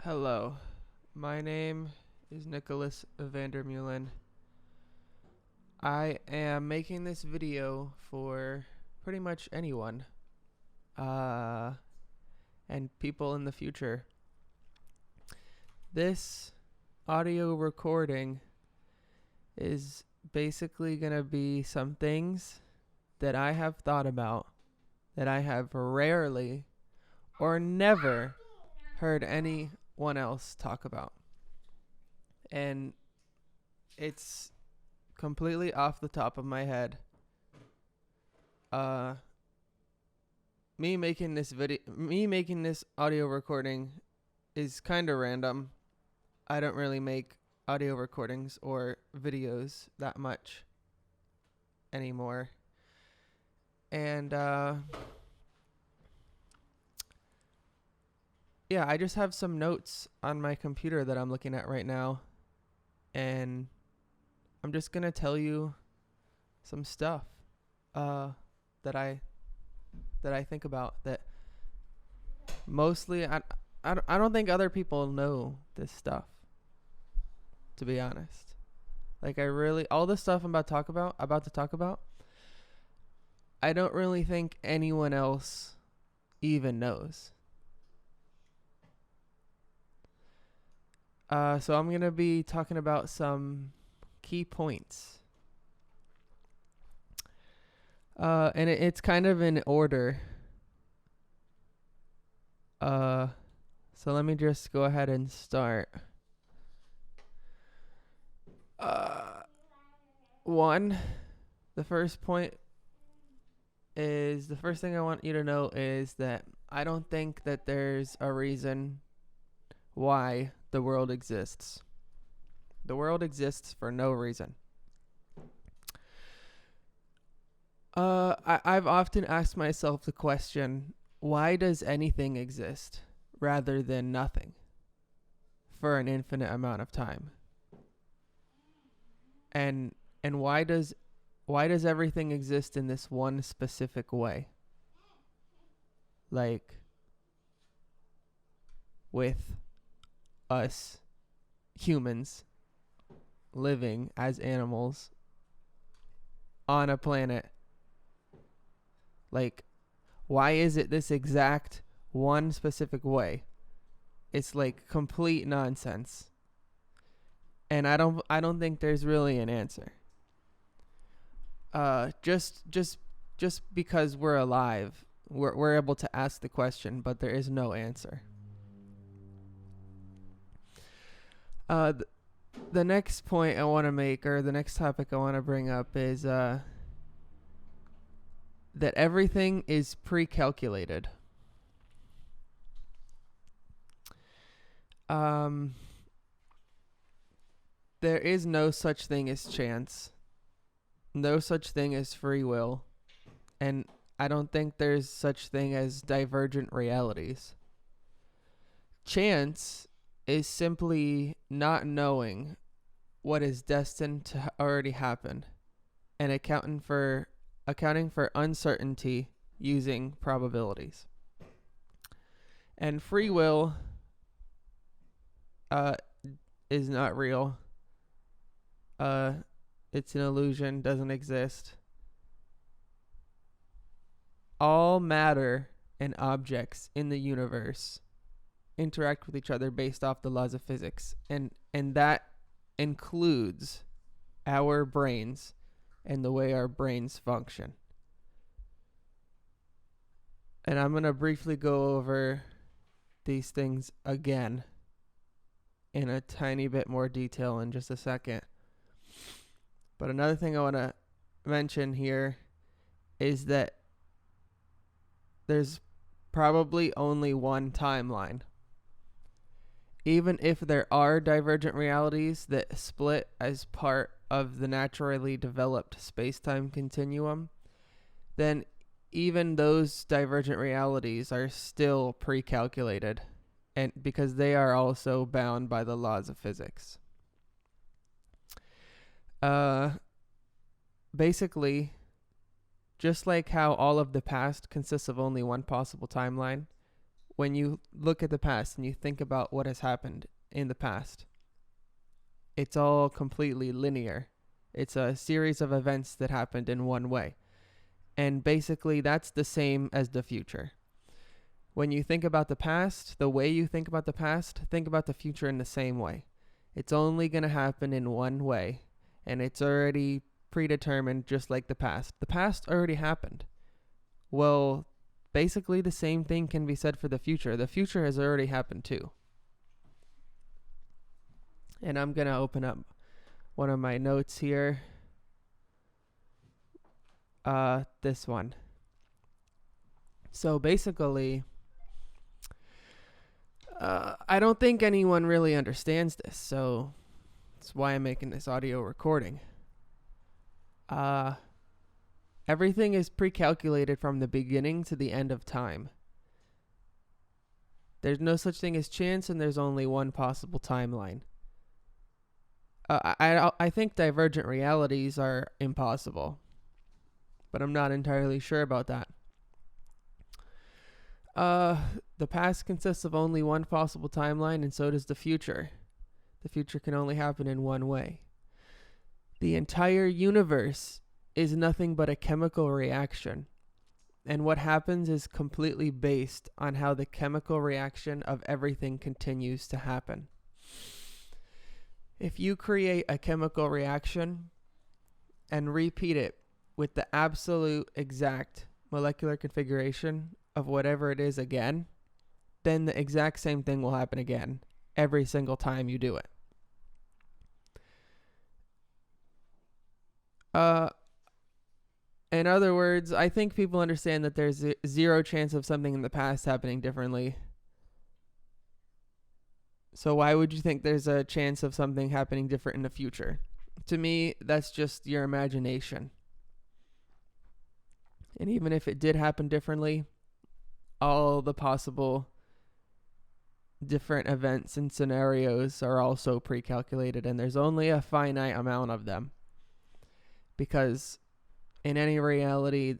Hello, my name is Nicholas Vandermeulen. I am making this video for pretty much anyone, uh, and people in the future. This audio recording is basically gonna be some things that I have thought about that I have rarely or never heard anyone else talk about. And it's completely off the top of my head. Uh me making this audio recording is kind of random. I don't really make audio recordings or videos that much anymore. And yeah, I just have some notes on my computer that I'm looking at right now, and I'm just going to tell you some stuff that I think about that mostly I don't think other people know this stuff, to be honest. Like, all the stuff I'm about to talk about, I don't really think anyone else even knows. So I'm going to be talking about some key points. And it's kind of in order. So let me just go ahead and start. The first thing I want you to know is that I don't think that there's a reason why the world exists. The world exists for no reason. I've often asked myself the question, why does anything exist rather than nothing for an infinite amount of time? And why does everything exist in this one specific way? Like, with us humans living as animals on a planet. Like, why is it this exact one specific way? It's like complete nonsense. And I don't think there's really an answer. Just because we're alive, we're able to ask the question, but there is no answer. The next point I want to make, or the next topic I want to bring up, is that everything is pre-calculated. There is no such thing as chance, no such thing as free will, and I don't think there's such thing as divergent realities. Chance is simply not knowing what is destined to already happen and accounting for uncertainty using probabilities. And free will is not real. It's an illusion, doesn't exist. All matter and objects in the universe interact with each other based off the laws of physics, and that includes our brains and the way our brains function. And I'm going to briefly go over these things again in a tiny bit more detail in just a second. But another thing I want to mention here is that there's probably only one timeline. Even if there are divergent realities that split as part of the naturally developed space-time continuum, then even those divergent realities are still pre-calculated, and because they are also bound by the laws of physics. Basically, just like how all of the past consists of only one possible timeline, when you look at the past and you think about what has happened in the past, it's all completely linear. It's a series of events that happened in one way. And basically, that's the same as the future. When you think about the past, the way you think about the past, think about the future in the same way. It's only going to happen in one way, and it's already predetermined just like the past. The past already happened. Well, basically the same thing can be said for the future. The future has already happened too. And I'm going to open up one of my notes here. This one. So basically, I don't think anyone really understands this, so that's why I'm making this audio recording. Everything is pre-calculated from the beginning to the end of time. There's no such thing as chance, and there's only one possible timeline. I think divergent realities are impossible, but I'm not entirely sure about that. The past consists of only one possible timeline, and so does the future. The future can only happen in one way. The entire universe is nothing but a chemical reaction, and what happens is completely based on how the chemical reaction of everything continues to happen. If you create a chemical reaction and repeat it with the absolute exact molecular configuration of whatever it is again, then the exact same thing will happen again every single time you do it. In other words, I think people understand that there's zero chance of something in the past happening differently. So why would you think there's a chance of something happening different in the future? To me, that's just your imagination. And even if it did happen differently, all the possible different events and scenarios are also pre-calculated, and there's only a finite amount of them. Because in any reality,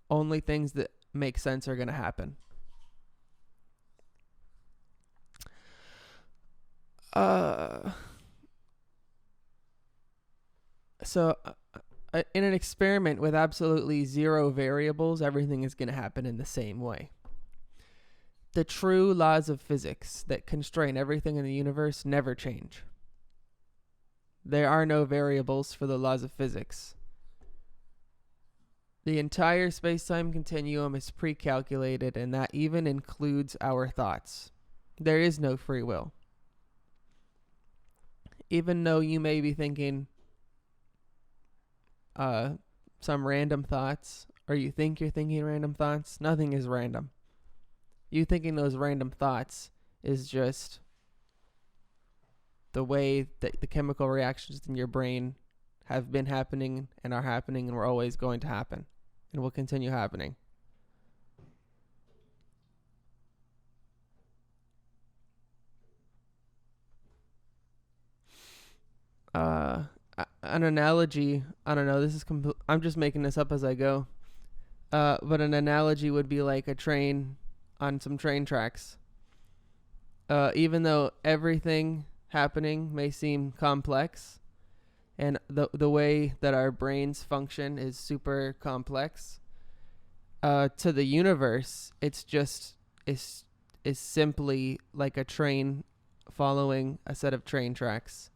only things that make sense are going to happen. So in an experiment with absolutely zero variables, everything is going to happen in the same way. The true laws of physics that constrain everything in the universe never change. There are no variables for the laws of physics. The entire space-time continuum is pre-calculated, and that even includes our thoughts. There is no free will. Even though you may be thinking some random thoughts, or you think you're thinking random thoughts, nothing is random. You thinking those random thoughts is just the way that the chemical reactions in your brain have been happening and are happening and were always going to happen and will continue happening. An analogy, I don't know, this is I'm just making this up as I go. But an analogy would be like a train on some train tracks. Even though everything happening may seem complex, and the way that our brains function is super complex, to the universe, it's just is simply like a train following a set of train tracks.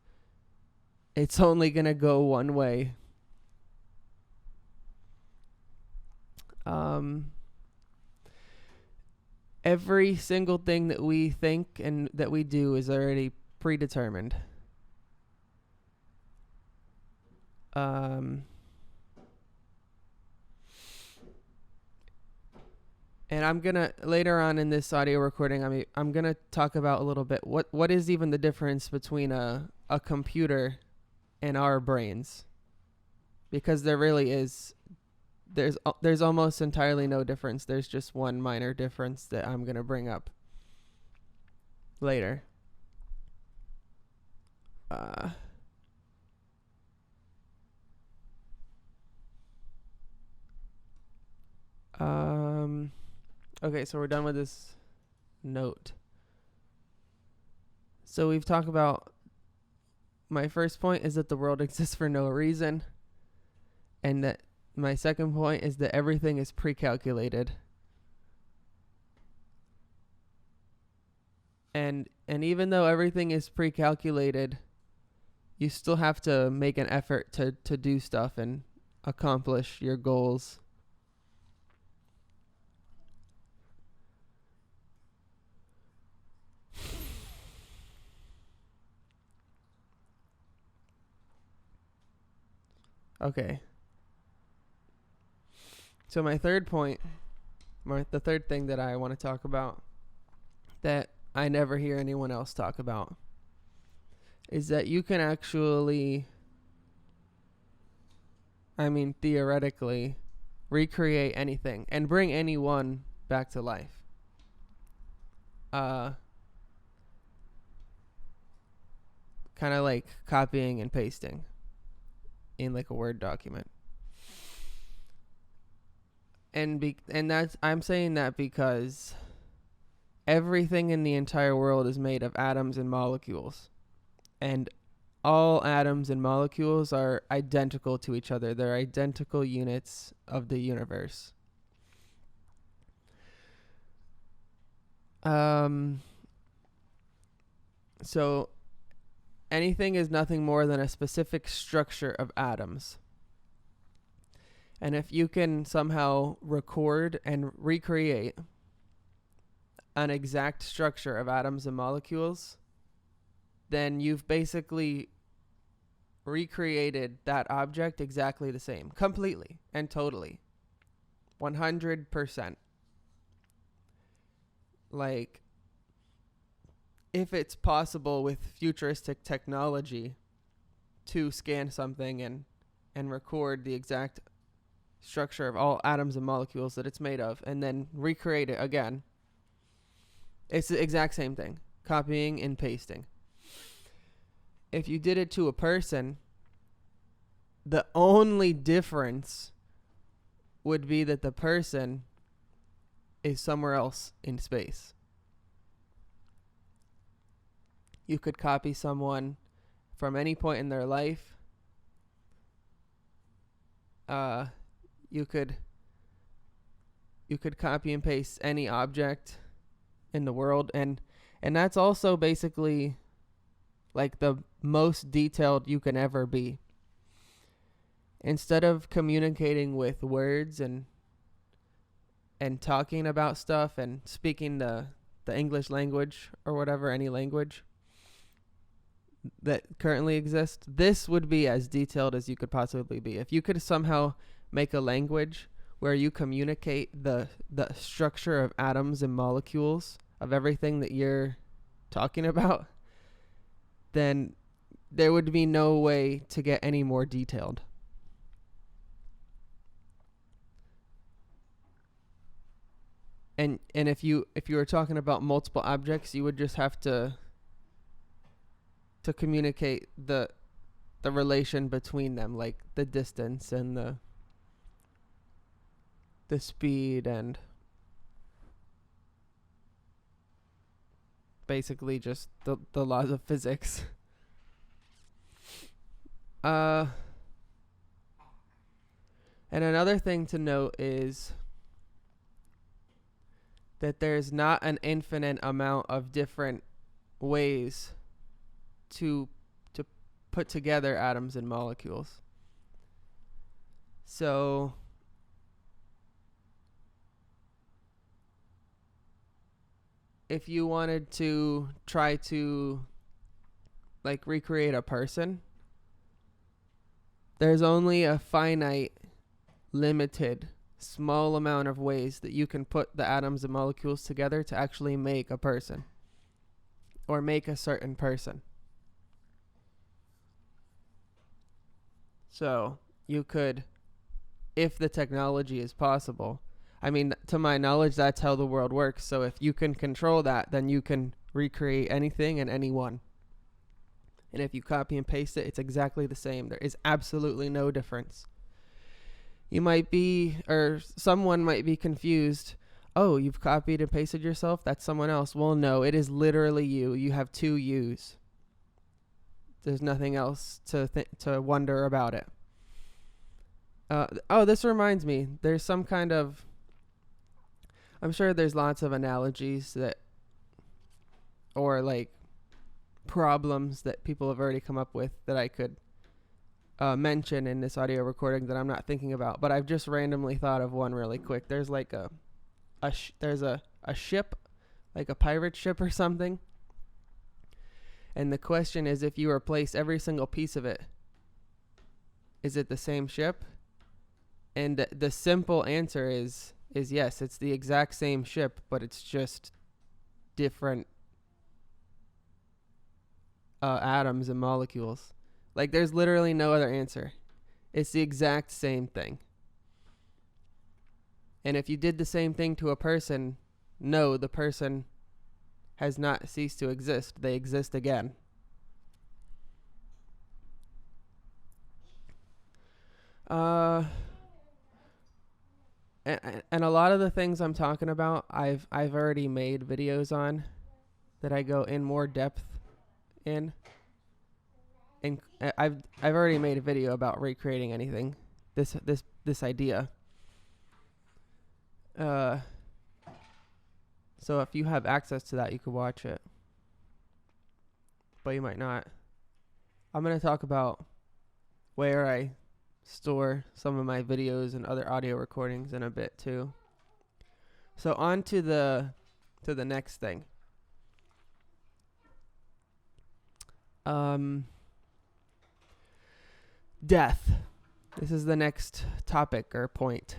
It's only going to go one way. Every single thing that we think and that we do is already predetermined. And I'm gonna later on in this audio recording, I'm gonna talk about a little bit what is even the difference between a computer and our brains, because there really is. There's almost entirely no difference. There's just one minor difference that I'm gonna bring up later. Okay, so we're done with this note. So we've talked about, my first point is that the world exists for no reason, and that my second point is that everything is pre-calculated. And even though everything is pre-calculated, you still have to make an effort to do stuff and accomplish your goals. Okay. So my third point, the third thing that I want to talk about that I never hear anyone else talk about, is that you can actually, theoretically, recreate anything and bring anyone back to life. Kind of like copying and pasting in like a Word document. And that's, I'm saying that because everything in the entire world is made of atoms and molecules. And all atoms and molecules are identical to each other. They're identical units of the universe. So anything is nothing more than a specific structure of atoms. And if you can somehow record and recreate an exact structure of atoms and molecules, then you've basically recreated that object exactly the same, completely and totally, 100%. Like, if it's possible with futuristic technology to scan something and record the exact structure of all atoms and molecules that it's made of, and then recreate it again, it's the exact same thing, copying and pasting. If you did it to a person, the only difference would be that the person is somewhere else in space. You could copy someone from any point in their life. You could copy and paste any object in the world, and that's also basically like the most detailed you can ever be. Instead of communicating with words and talking about stuff and speaking the English language or whatever, any language that currently exists, this would be as detailed as you could possibly be. If you could somehow make a language where you communicate the structure of atoms and molecules of everything that you're talking about, then there would be no way to get any more detailed. And if you were talking about multiple objects, you would just have to communicate the relation between them, like the distance and the speed, and basically just the laws of physics. And another thing to note is that there's not an infinite amount of different ways to put together atoms and molecules. So if you wanted to try to like recreate a person, there's only a finite, limited, small amount of ways that you can put the atoms and molecules together to actually make a person or make a certain person. So you could, if the technology is possible, I mean, to my knowledge, that's how the world works. So if you can control that, then you can recreate anything and anyone. And if you copy and paste it, it's exactly the same. There is absolutely no difference. You might be, or someone might be confused. oh, you've copied and pasted yourself? That's someone else. Well, no, it is literally you. You have two yous. There's nothing else to wonder about it. This reminds me. There's some kind of... I'm sure there's lots of analogies that... or, like, problems that people have already come up with that I could mention in this audio recording that I'm not thinking about. But I've just randomly thought of one really quick. There's, like, there's a ship, like a pirate ship or something. And the question is, if you replace every single piece of it, is it the same ship? And the simple answer is yes, it's the exact same ship, but it's just different atoms and molecules. Like, there's literally no other answer. It's the exact same thing. And if you did the same thing to a person, no, the person has not ceased to exist. They exist again. And a lot of the things I'm talking about, I've already made videos on that I go in more depth in. And I've already made a video about recreating anything. This idea. So if you have access to that, you could watch it. But you might not. I'm going to talk about where I store some of my videos and other audio recordings in a bit too. So on to the next thing. Death. This is the next topic or point.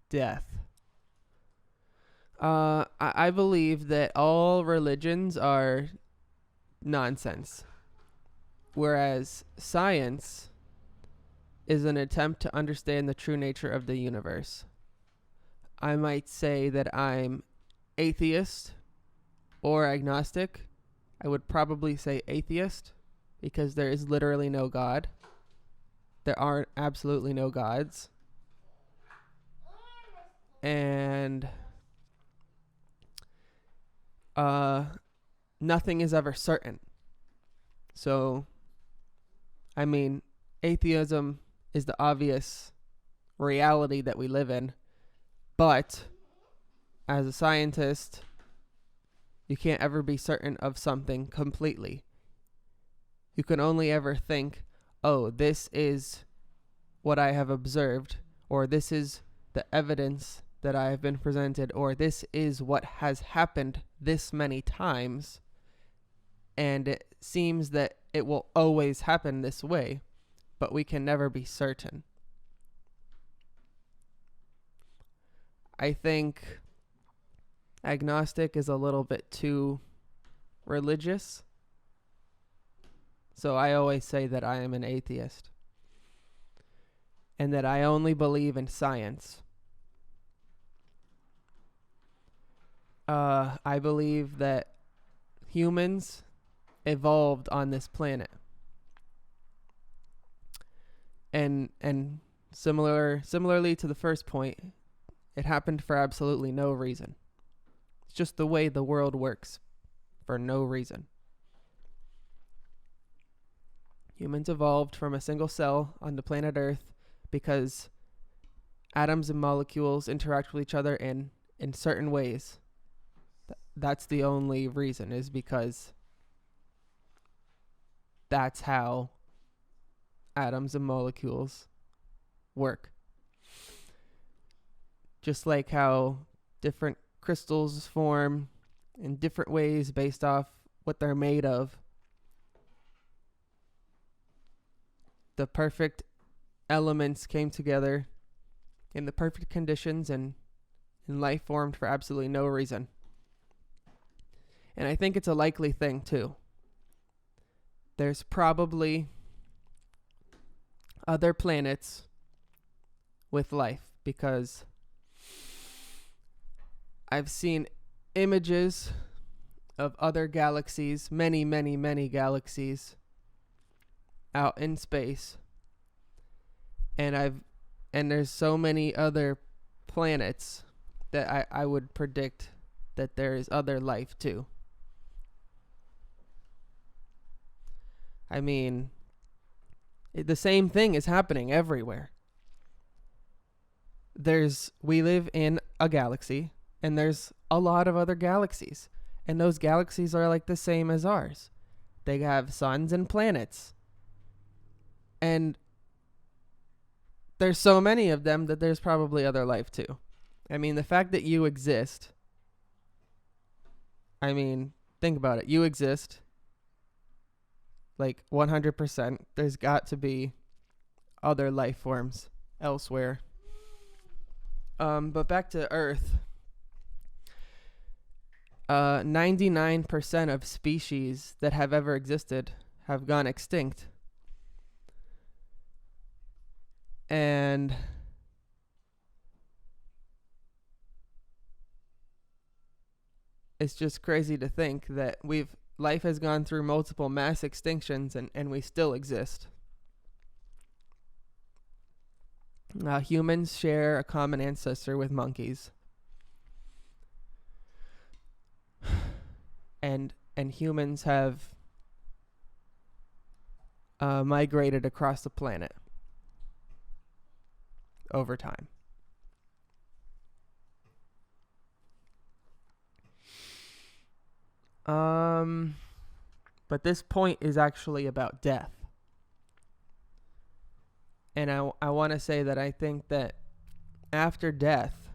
Death. I believe that all religions are nonsense, whereas science is an attempt to understand the true nature of the universe. I might say that I'm atheist or agnostic. I would probably say atheist because there is literally no God. There are absolutely no gods. And nothing is ever certain. So, I mean, atheism is the obvious reality that we live in. But as a scientist, you can't ever be certain of something completely. You can only ever think, oh, this is what I have observed, or this is the evidence that I have been presented, or this is what has happened this many times, and it seems that it will always happen this way, but we can never be certain. I think agnostic is a little bit too religious, so I always say that I am an atheist, and that I only believe in science. I believe that humans evolved on this planet. And similarly to the first point, it happened for absolutely no reason. It's just the way the world works, for no reason. Humans evolved from a single cell on the planet Earth because atoms and molecules interact with each other in certain ways. That's the only reason, is because that's how atoms and molecules work. Just like how different crystals form in different ways based off what they're made of. The perfect elements came together in the perfect conditions, and life formed for absolutely no reason. And I think it's a likely thing too. There's probably other planets with life, because I've seen images of other galaxies, many, many, many galaxies out in space. And there's so many other planets that I would predict that there is other life too. I mean, the same thing is happening everywhere. We live in a galaxy, and there's a lot of other galaxies, and those galaxies are like the same as ours. They have suns and planets, and there's so many of them that there's probably other life too. I mean, the fact that you exist, I mean, think about it. You exist, like 100%. There's got to be other life forms elsewhere. But back to Earth. 99% of species that have ever existed have gone extinct. And it's just crazy to think that life has gone through multiple mass extinctions and we still exist. Humans share a common ancestor with monkeys. And humans have migrated across the planet over time. But this point is actually about death. And I want to say that I think that after death,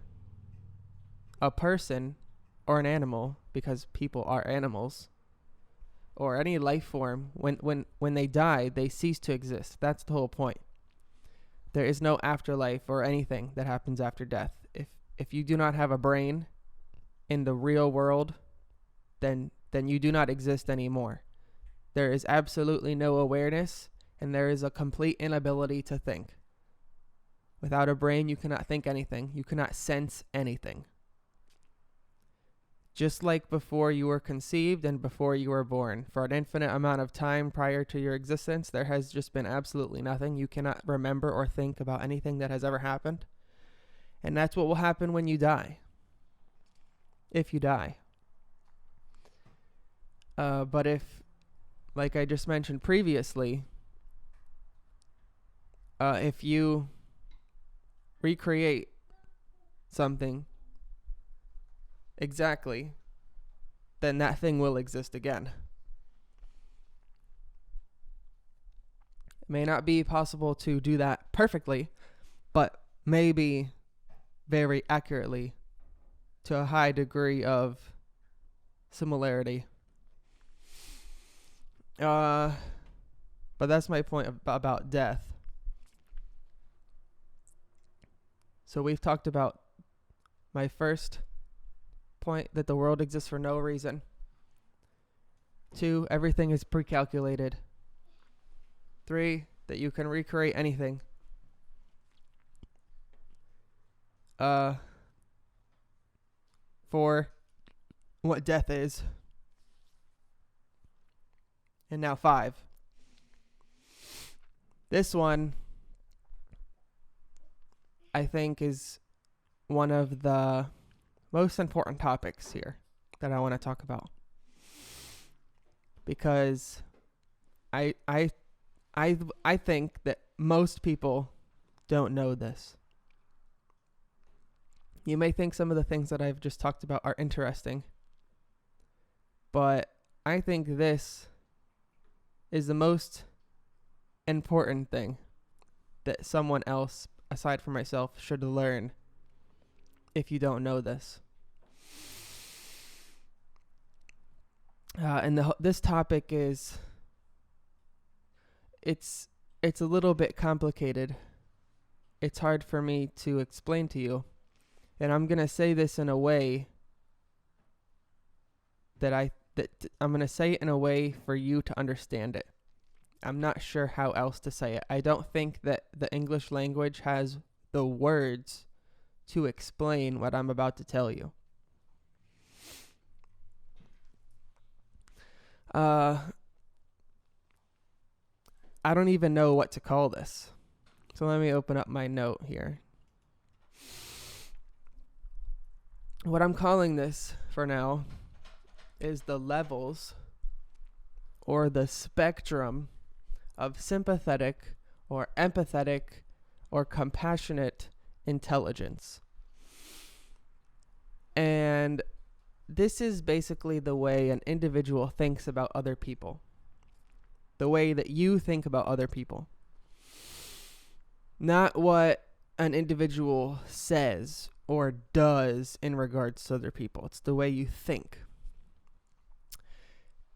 a person or an animal, because people are animals, or any life form, when they die, they cease to exist. That's the whole point. There is no afterlife or anything that happens after death. If you do not have a brain in the real world, then you do not exist anymore. There is absolutely no awareness, and there is a complete inability to think. Without a brain, you cannot think anything. You cannot sense anything. Just like before you were conceived and before you were born, for an infinite amount of time prior to your existence, there has just been absolutely nothing. You cannot remember or think about anything that has ever happened. And that's what will happen when you die. If you die. But if, like I just mentioned previously, if you recreate something exactly, then that thing will exist again. It may not be possible to do that perfectly, but maybe very accurately to a high degree of similarity. But that's my point about death. So we've talked about my first point, that the world exists for no reason. 2, everything is pre-calculated. 3, that you can recreate anything. 4, what death is. And now 5. This one, I think, is one of the most important topics here that I want to talk about, because I think that most people don't know this. You may think some of the things that I've just talked about are interesting, but I think this is the most important thing that someone else aside from myself should learn if you don't know this. And this topic is, it's a little bit complicated. It's hard for me to explain to you. And I'm going to say this in a way I'm going to say it in a way for you to understand it. I'm not sure how else to say it. I don't think that the English language has the words to explain what I'm about to tell you. I don't even know what to call this. So let me open up my note here. what I'm calling this for now is the levels or the spectrum of sympathetic or empathetic or compassionate intelligence. And this is basically the way an individual thinks about other people. The way that you think about other people. Not what an individual says or does in regards to other people. It's the way you think.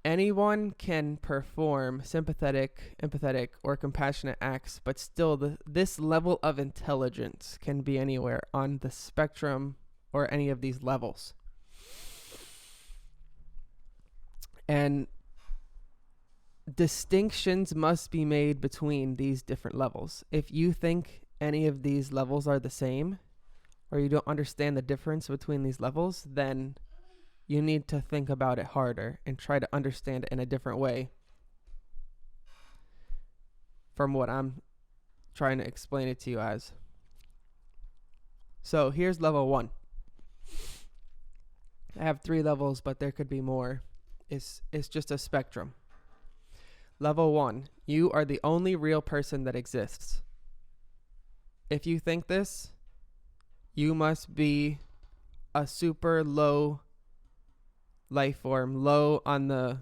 Anyone can perform sympathetic, empathetic, or compassionate acts, but still this level of intelligence can be anywhere on the spectrum or any of these levels. And distinctions must be made between these different levels. If you think any of these levels are the same, or you don't understand the difference between these levels, then you need to think about it harder and try to understand it in a different way from what I'm trying to explain it to you as. So here's level 1. I have 3 levels, but there could be more. It's just a spectrum. Level 1, you are the only real person that exists. If you think this, you must be a super low life form, low on the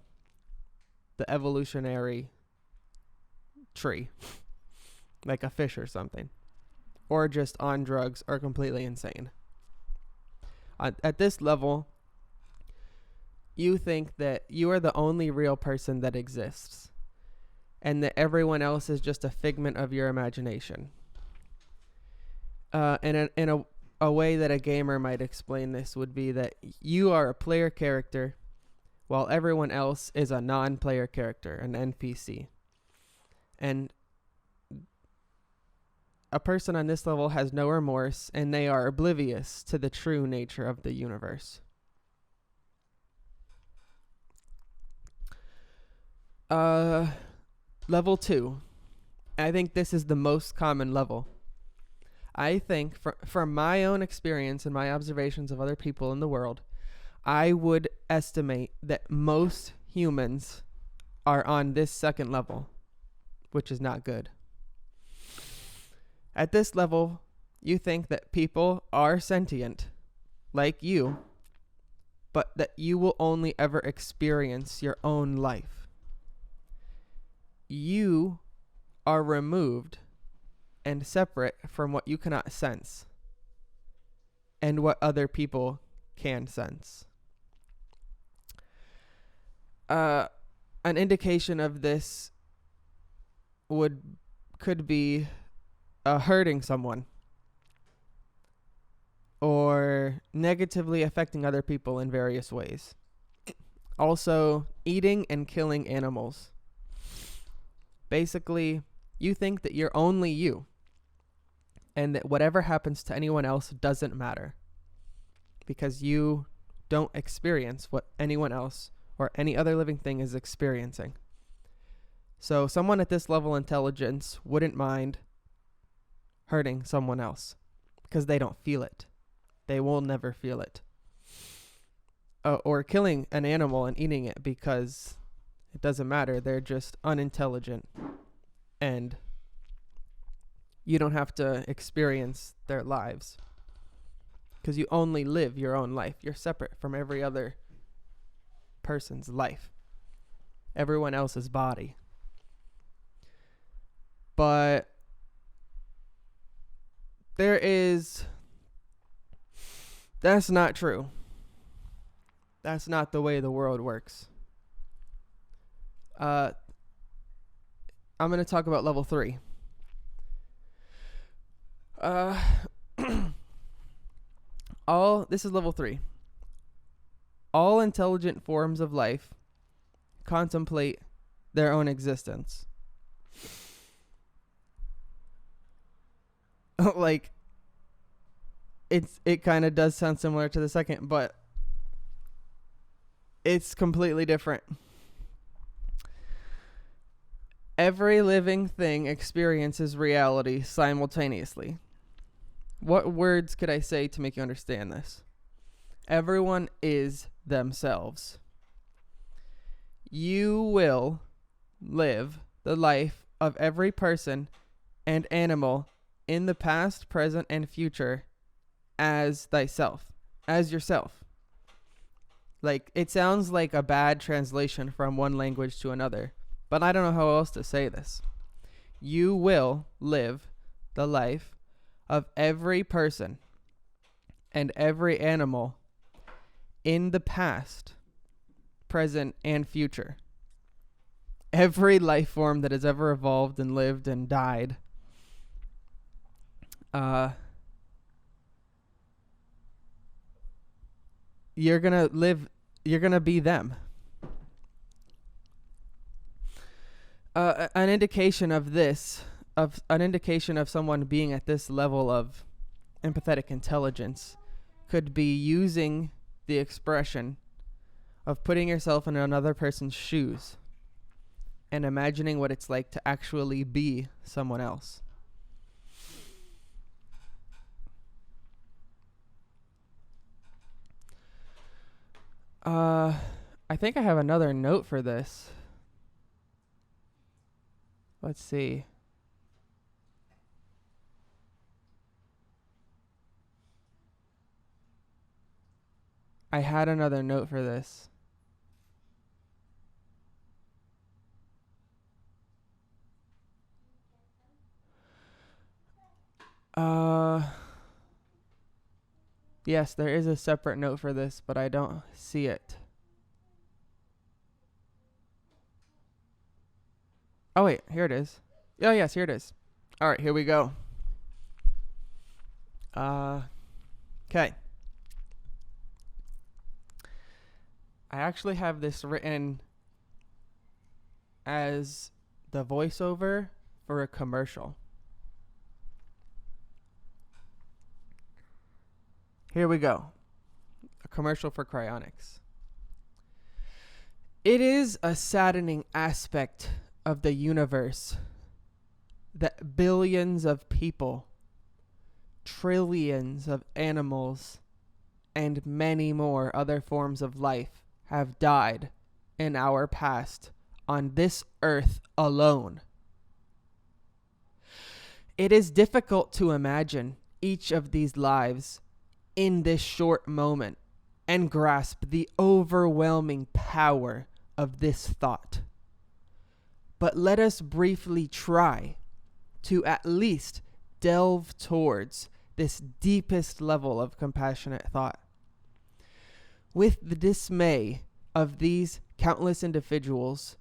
evolutionary tree, like a fish or something, or just on drugs or completely insane. At this level, you think that you are the only real person that exists, and that everyone else is just a figment of your imagination. In a way that a gamer might explain this would be that you are a player character while everyone else is a non-player character, an NPC. And a person on this level has no remorse, and they are oblivious to the true nature of the universe. Level 2. I think this is the most common level. I think from my own experience and my observations of other people in the world, I would estimate that most humans are on this second level, which is not good. At this level, you think that people are sentient, like you, but that you will only ever experience your own life. You are removed and separate from what you cannot sense and what other people can sense. An indication of this could be hurting someone or negatively affecting other people in various ways. Also, eating and killing animals. Basically, you think that you're only you, and that whatever happens to anyone else doesn't matter, because you don't experience what anyone else or any other living thing is experiencing. So someone at this level of intelligence wouldn't mind hurting someone else because they don't feel it. They will never feel it. Or killing an animal and eating it because it doesn't matter. They're just unintelligent, and you don't have to experience their lives because you only live your own life. You're separate from every other person's life, everyone else's body. But that's not true. That's not the way the world works. I'm going to talk about level 3. This is level 3. All intelligent forms of life contemplate their own existence. Like, it kind of does sound similar to the second, but it's completely different. Every living thing experiences reality simultaneously. What words could I say to make you understand this? Everyone is themselves. You will live the life of every person and animal in the past, present, and future as thyself, as yourself. Like, it sounds like a bad translation from one language to another, but I don't know how else to say this. You will live the life of every person and every animal in the past, present, and future. Every life form that has ever evolved and lived and died. You're gonna be them. An indication of someone being at this level of empathetic intelligence could be using the expression of putting yourself in another person's shoes and imagining what it's like to actually be someone else. I think I have another note for this. Let's see. I had another note for this. Yes, there is a separate note for this, but I don't see it. Oh, wait, here it is. Oh, yes, here it is. All right, here we go. Okay. I actually have this written as the voiceover for a commercial. Here we go. A commercial for Cryonics. It is a saddening aspect of the universe that billions of people, trillions of animals, and many more other forms of life have died in our past on this earth alone. It is difficult to imagine each of these lives in this short moment and grasp the overwhelming power of this thought. But let us briefly try to at least delve towards this deepest level of compassionate thought. With the dismay of these countless individuals,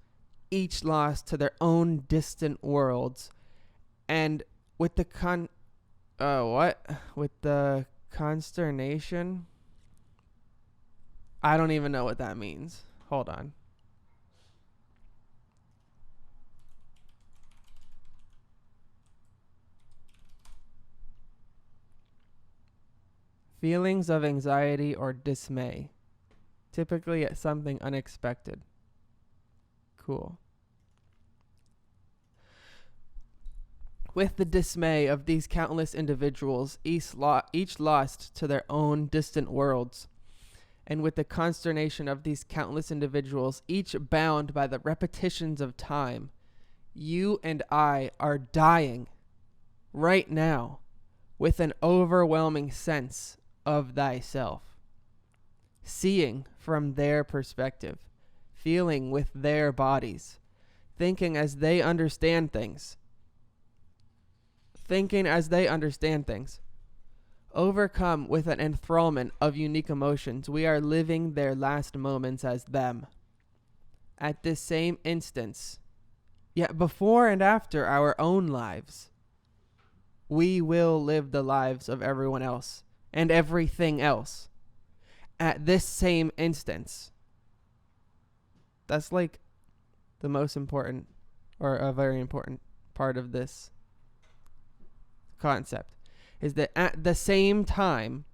each lost to their own distant worlds, and with the consternation? I don't even know what that means. Hold on. Feelings of anxiety or dismay, typically at something unexpected. Cool. With the dismay of these countless individuals, each lost to their own distant worlds, and with the consternation of these countless individuals, each bound by the repetitions of time, you and I are dying right now with an overwhelming sense of thyself, seeing from their perspective, feeling with their bodies, thinking as they understand things, overcome with an enthrallment of unique emotions. We are living their last moments as them. At this same instance, yet before and after our own lives, we will live the lives of everyone else and everything else at this same instance. That's like the most important, or a very important part of this concept, is that at the same time,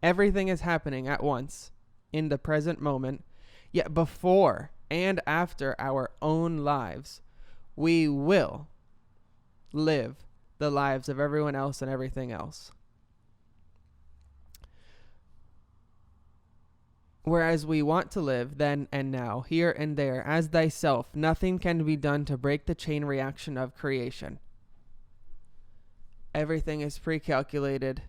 everything is happening at once in the present moment, yet before and after our own lives, we will live the lives of everyone else and everything else. Whereas we want to live then and now, here and there, as thyself, nothing can be done to break the chain reaction of creation. Everything is pre-calculated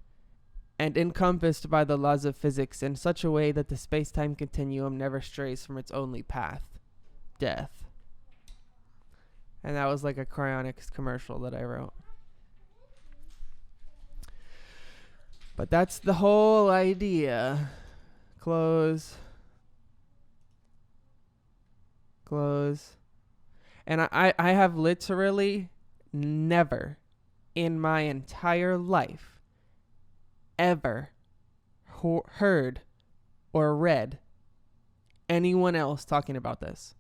and encompassed by the laws of physics in such a way that the space-time continuum never strays from its only path, death. And that was like a Cryonics commercial that I wrote. But that's the whole idea. Close. And I have literally never in my entire life ever heard or read anyone else talking about this.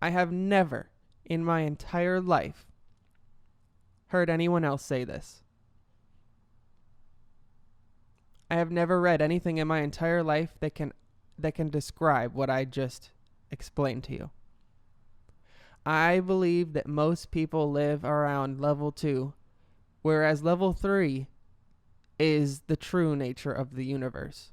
I have never in my entire life heard anyone else say this. I have never read anything in my entire life that can describe what I just explained to you. I believe that most people live around level 2, whereas level 3 is the true nature of the universe.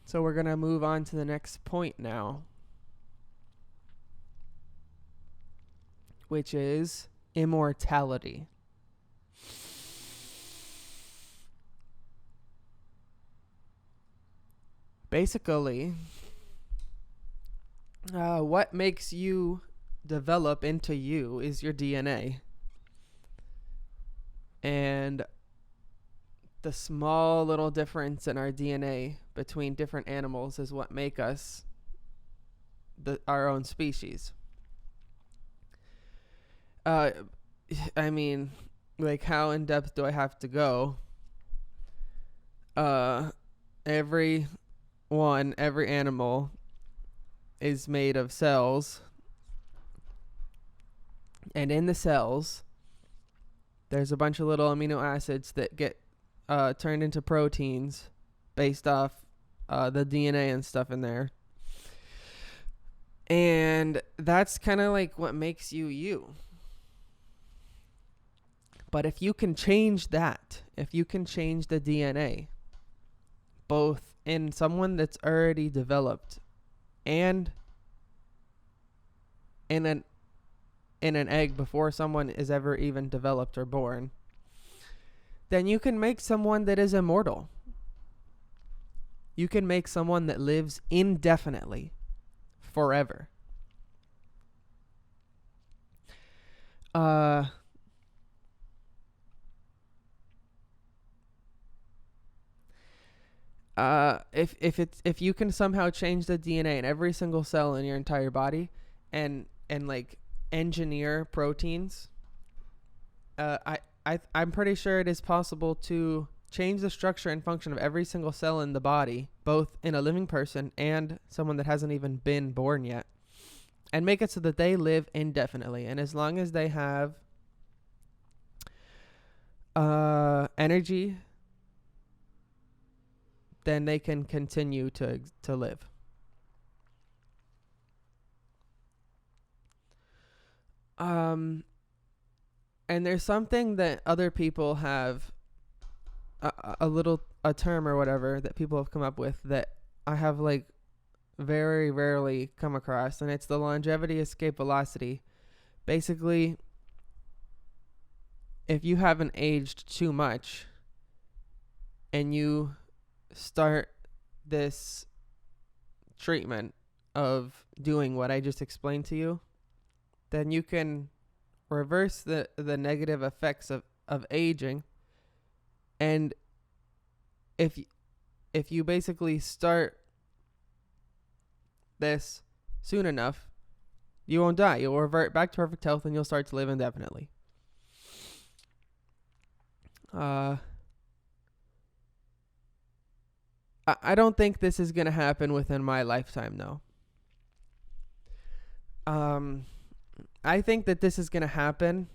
So we're going to move on to the next point now, which is immortality. Basically, what makes you develop into you is your DNA. And the small little difference in our DNA between different animals is what make us our own species. I mean, like, how in depth do I have to go? Every animal is made of cells, and in the cells there's a bunch of little amino acids that get turned into proteins based off the DNA and stuff in there. And that's kind of like what makes you you. But if you can change that, if you can change the DNA, both in someone that's already developed and in an egg before someone is ever even developed or born, then you can make someone that is immortal. You can make someone that lives indefinitely, forever. If you can somehow change the DNA in every single cell in your entire body, and like engineer proteins, I'm pretty sure it is possible to change the structure and function of every single cell in the body, both in a living person and someone that hasn't even been born yet, and make it so that they live indefinitely. And as long as they have energy, then they can continue to live. And there's something that other people have, a term or whatever that people have come up with that I have like very rarely come across, and it's the longevity escape velocity. Basically, if you haven't aged too much and you start this treatment of doing what I just explained to you, then you can reverse the negative effects of aging. And if you basically start this soon enough, you won't die. You'll revert back to perfect health and you'll start to live indefinitely. I don't think this is going to happen within my lifetime, though. I think that this is going to happen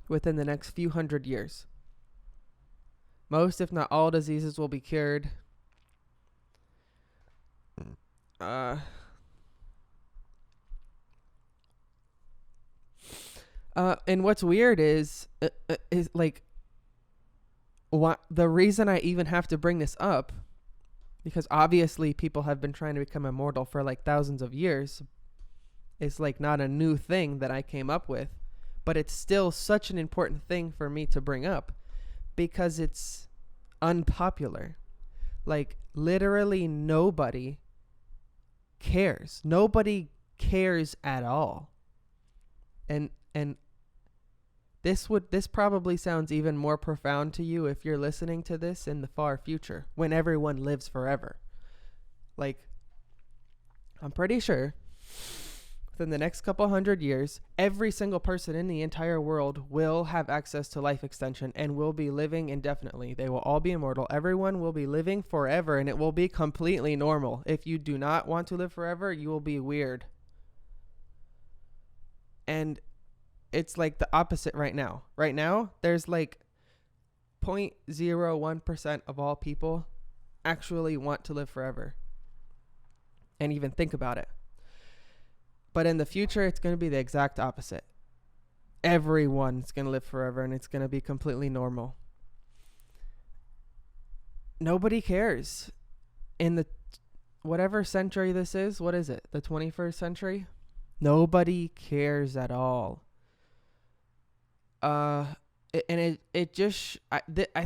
within the next few hundred years. Most, if not all, diseases will be cured. And what's weird is like what the reason I even have to bring this up, because obviously people have been trying to become immortal for like thousands of years. It's like not a new thing that I came up with, but it's still such an important thing for me to bring up because it's unpopular. Like literally nobody cares. Nobody cares at all. And this probably sounds even more profound to you if you're listening to this in the far future when everyone lives forever. Like I'm pretty sure within the next couple hundred years, every single person in the entire world will have access to life extension and will be living indefinitely. They will all be immortal. Everyone will be living forever, and it will be completely normal. If you do not want to live forever, you will be weird. And it's like the opposite right now. Right now, there's like 0.01% of all people actually want to live forever and even think about it. But in the future, it's going to be the exact opposite. Everyone's going to live forever, and it's going to be completely normal. Nobody cares. In the whatever century this is, what is it? The 21st century? Nobody cares at all. I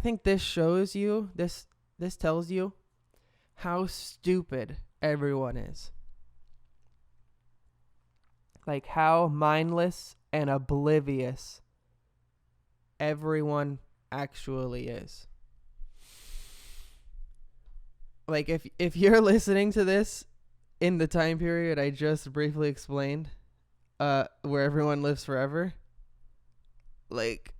think this shows you, this tells you how stupid everyone is. Like how mindless and oblivious everyone actually is. Like if you're listening to this in the time period I just briefly explained, where everyone lives forever, like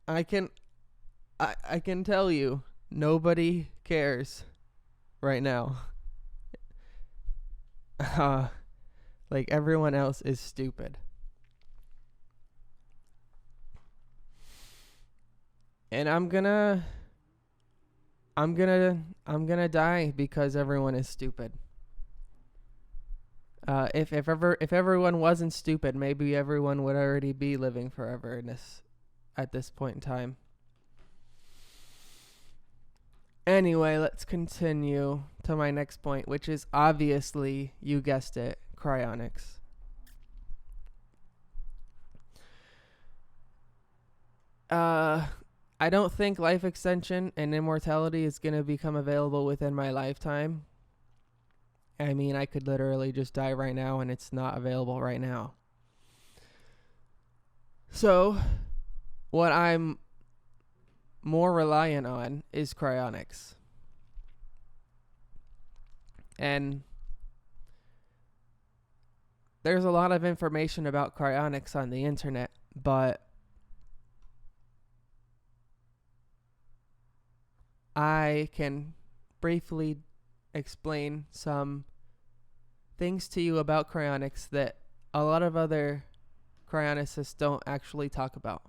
I can tell you nobody cares right now. Like everyone else is stupid. And I'm gonna die because everyone is stupid. If everyone wasn't stupid, maybe everyone would already be living forever at this point in time. Anyway, let's continue to my next point, which is obviously, you guessed it, cryonics. I don't think life extension and immortality is going to become available within my lifetime. I mean, I could literally just die right now and it's not available right now. So, what I'm more reliant on is cryonics. And there's a lot of information about cryonics on the internet, but I can briefly explain some things to you about cryonics that a lot of other cryonicists don't actually talk about.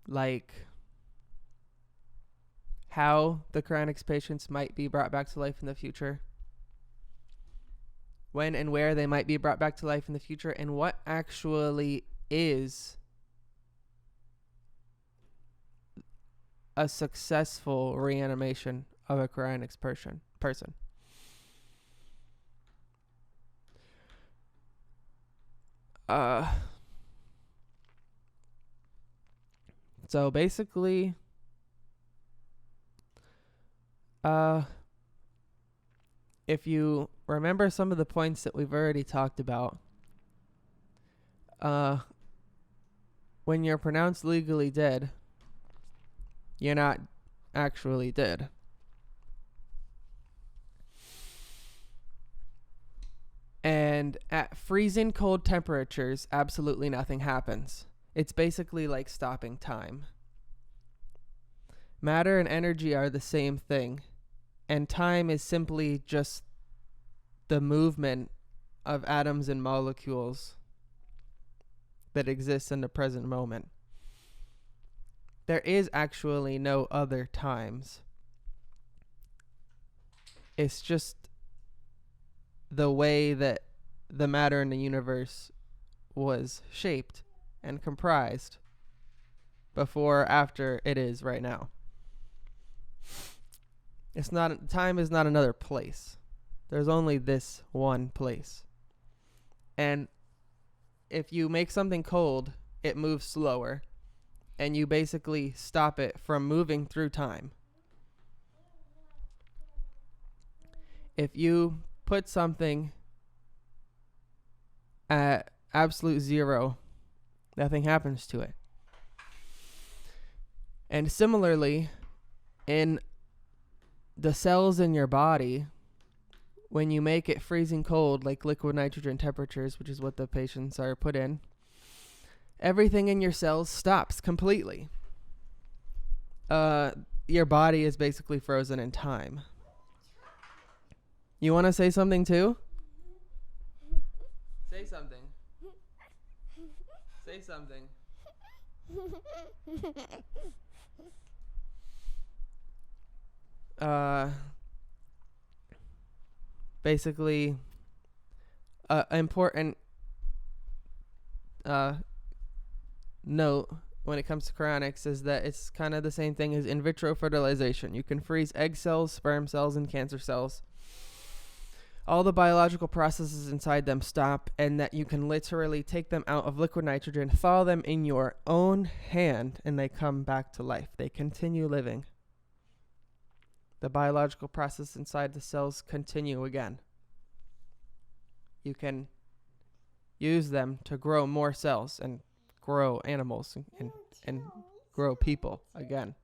Like how the cryonics patients might be brought back to life in the future, when and where they might be brought back to life in the future, and what actually is a successful reanimation of a cryonics person. So basically, if you remember some of the points that we've already talked about, when you're pronounced legally dead, you're not actually dead. And at freezing cold temperatures, absolutely nothing happens. It's basically like stopping time. Matter and energy are the same thing, and time is simply just the movement of atoms and molecules that exists in the present moment. There is actually no other times. It's just the way that the matter in the universe was shaped and comprised before or after it is right now. It's not, time is not another place. There's only this one place. And if you make something cold, it moves slower, and you basically stop it from moving through time. If you put something at absolute zero, nothing happens to it. And similarly, in the cells in your body, when you make it freezing cold, like liquid nitrogen temperatures, which is what the patients are put in, everything in your cells stops completely. Your body is basically frozen in time. You want to say something too? Say something. Say something. Basically, important note when it comes to cryonics is that it's kind of the same thing as in vitro fertilization. You can freeze egg cells, sperm cells, and cancer cells. All the biological processes inside them stop, and that you can literally take them out of liquid nitrogen, thaw them in your own hand, and they come back to life. They continue living. The biological process inside the cells continue again. You can use them to grow more cells and grow animals and grow people again.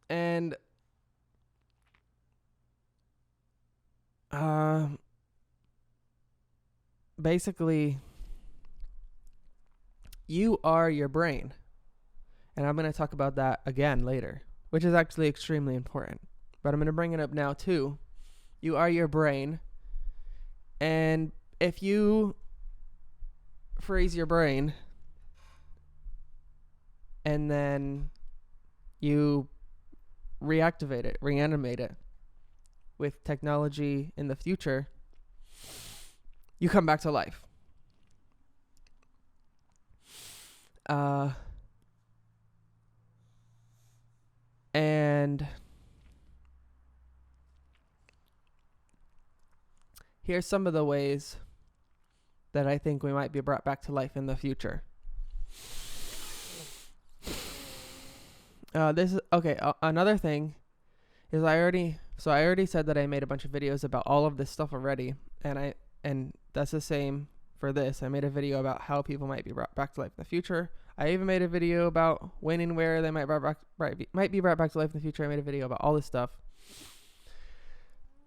And basically, you are your brain. And I'm going to talk about that again later, which is actually extremely important. But I'm going to bring it up now too. You are your brain. And if you freeze your brain and then you reactivate it, reanimate it with technology in the future, you come back to life. And here's some of the ways that I think we might be brought back to life in the future. This is okay. Another thing is I already said that I made a bunch of videos about all of this stuff already, and that's the same for this. I made a video about how people might be brought back to life in the future. I even made a video about when and where they might be brought back to life in the future. I made a video about all this stuff,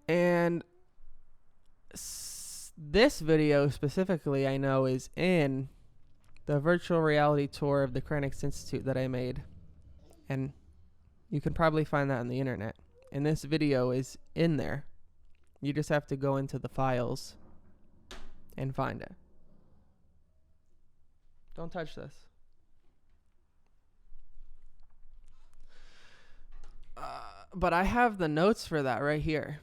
and this video specifically, I know, is in the virtual reality tour of the Cryonics Institute that I made. And you can probably find that on the internet. And this video is in there. You just have to go into the files and find it. Don't touch this. But I have the notes for that right here.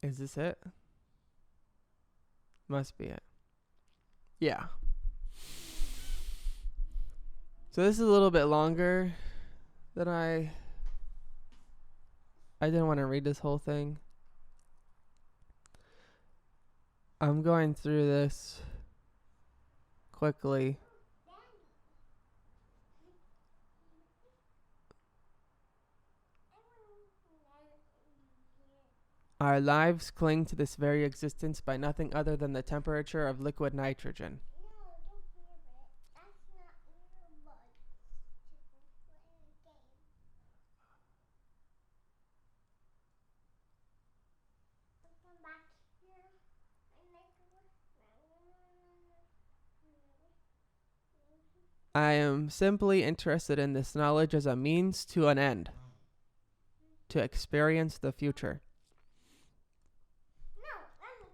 Is this it? Must be it. Yeah. So this is a little bit longer than I didn't want to read this whole thing. I'm going through this quickly. Our lives cling to this very existence by nothing other than the temperature of liquid nitrogen. I am simply interested in this knowledge as a means to an end. to experience the future. No, let me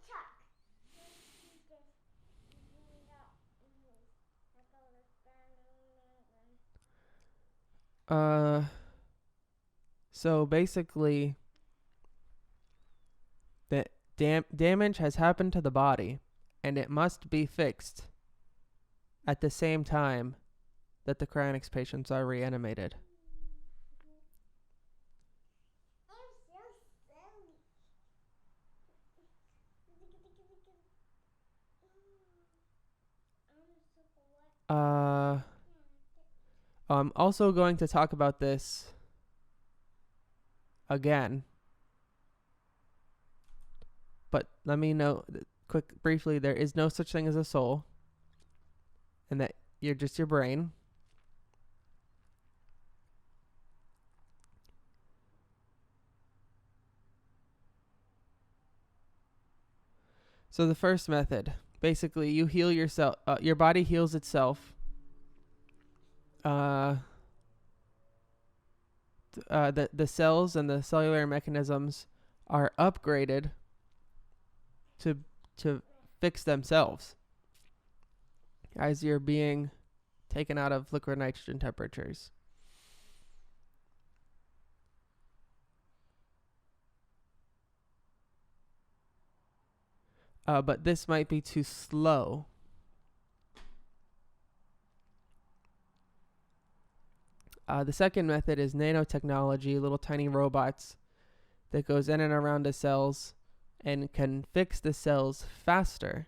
check. So basically, the damage has happened to the body, and it must be fixed at the same time that the cryonics patients are reanimated. I'm also going to talk about this again, but let me know briefly, there is no such thing as a soul, and that you're just your brain. So the first method, basically, you heal yourself. Your body heals itself. The cells and the cellular mechanisms are upgraded to fix themselves as you're being taken out of liquid nitrogen temperatures. But this might be too slow. The second method is nanotechnology, little tiny robots that goes in and around the cells and can fix the cells faster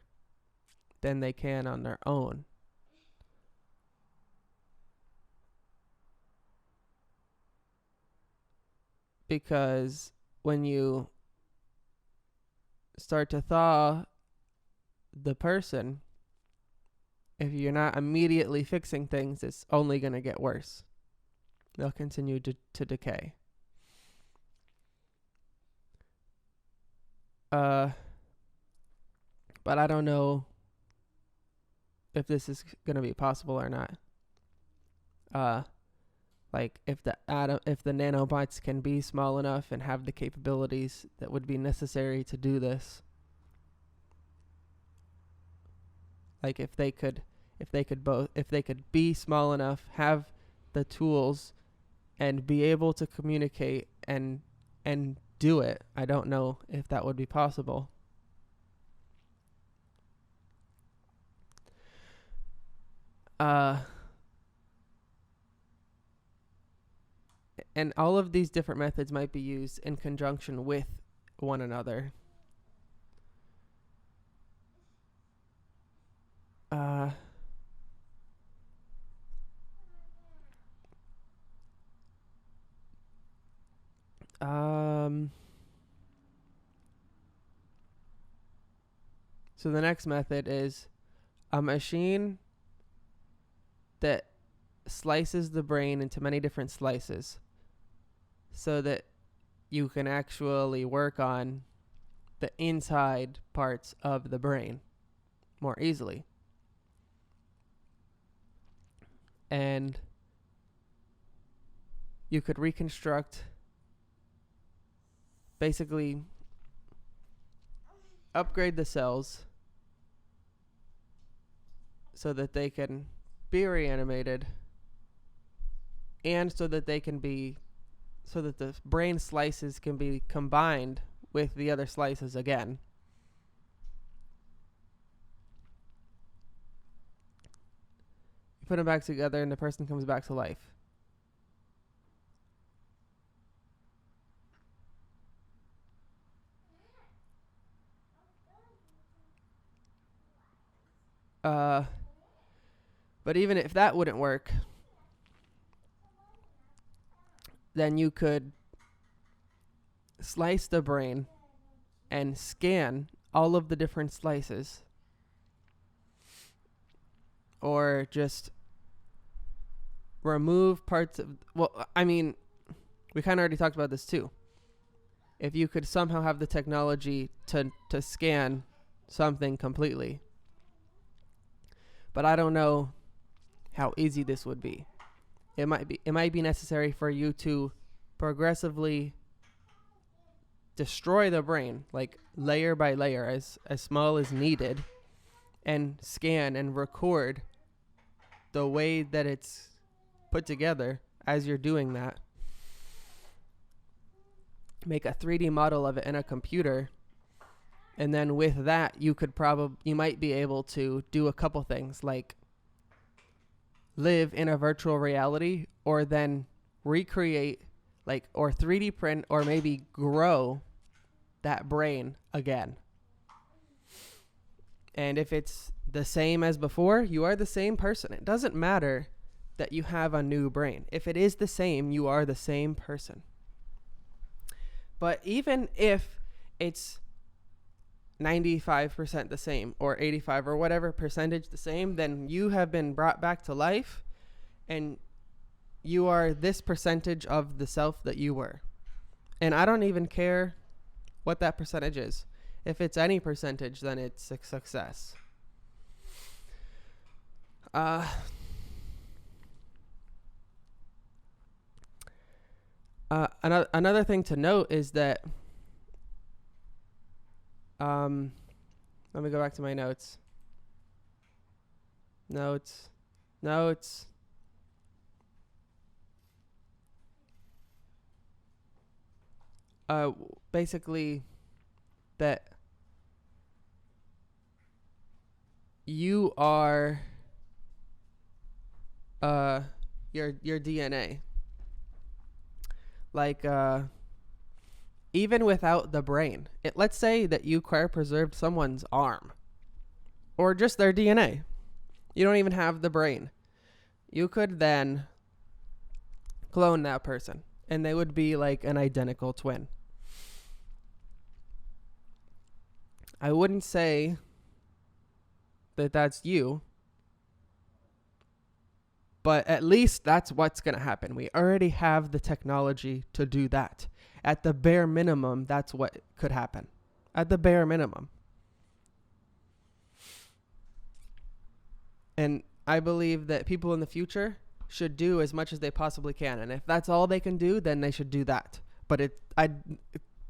than they can on their own. Because when you start to thaw the person, if you're not immediately fixing things, it's only going to get worse. They'll continue to decay. But I don't know if this is going to be possible or not. Like if the nanobots can be small enough and have the capabilities that would be necessary to do this. Like if they could be small enough, have the tools, and be able to communicate and do it. I don't know if that would be possible. And all of these different methods might be used in conjunction with one another. So the next method is a machine that slices the brain into many different slices so that you can actually work on the inside parts of the brain more easily. And you could reconstruct, basically upgrade the cells so that they can be reanimated, and so that the brain slices can be combined with the other slices again. You put them back together and the person comes back to life. But even if that wouldn't work, then you could slice the brain and scan all of the different slices, or just remove parts of, well, I mean, we kind of already talked about this too. If you could somehow have the technology to scan something completely. But I don't know how easy this would be. It might be necessary for you to progressively destroy the brain, like layer by layer, as small as needed, and scan and record the way that it's put together as you're doing that. Make a 3D model of it in a computer. And then with that, you might be able to do a couple things, like live in a virtual reality, or then recreate, like, or 3D print, or maybe grow that brain again. And if it's the same as before, you are the same person. It doesn't matter that you have a new brain. If it is the same, you are the same person. But even if it's 95% the same, or 85 or whatever percentage the same, then you have been brought back to life, and you are this percentage of the self that you were. And I don't even care what that percentage is. If it's any percentage, then it's a success. Another thing to note is that let me go back to my notes. Basically that you are your DNA. Like even without the brain. Let's say that you cryopreserved someone's arm, or just their DNA. You don't even have the brain. You could then clone that person, and they would be like an identical twin. I wouldn't say that that's you, but at least that's what's going to happen. We already have the technology to do that. At the bare minimum, that's what could happen. At the bare minimum. And I believe that people in the future should do as much as they possibly can. And if that's all they can do, then they should do that. But I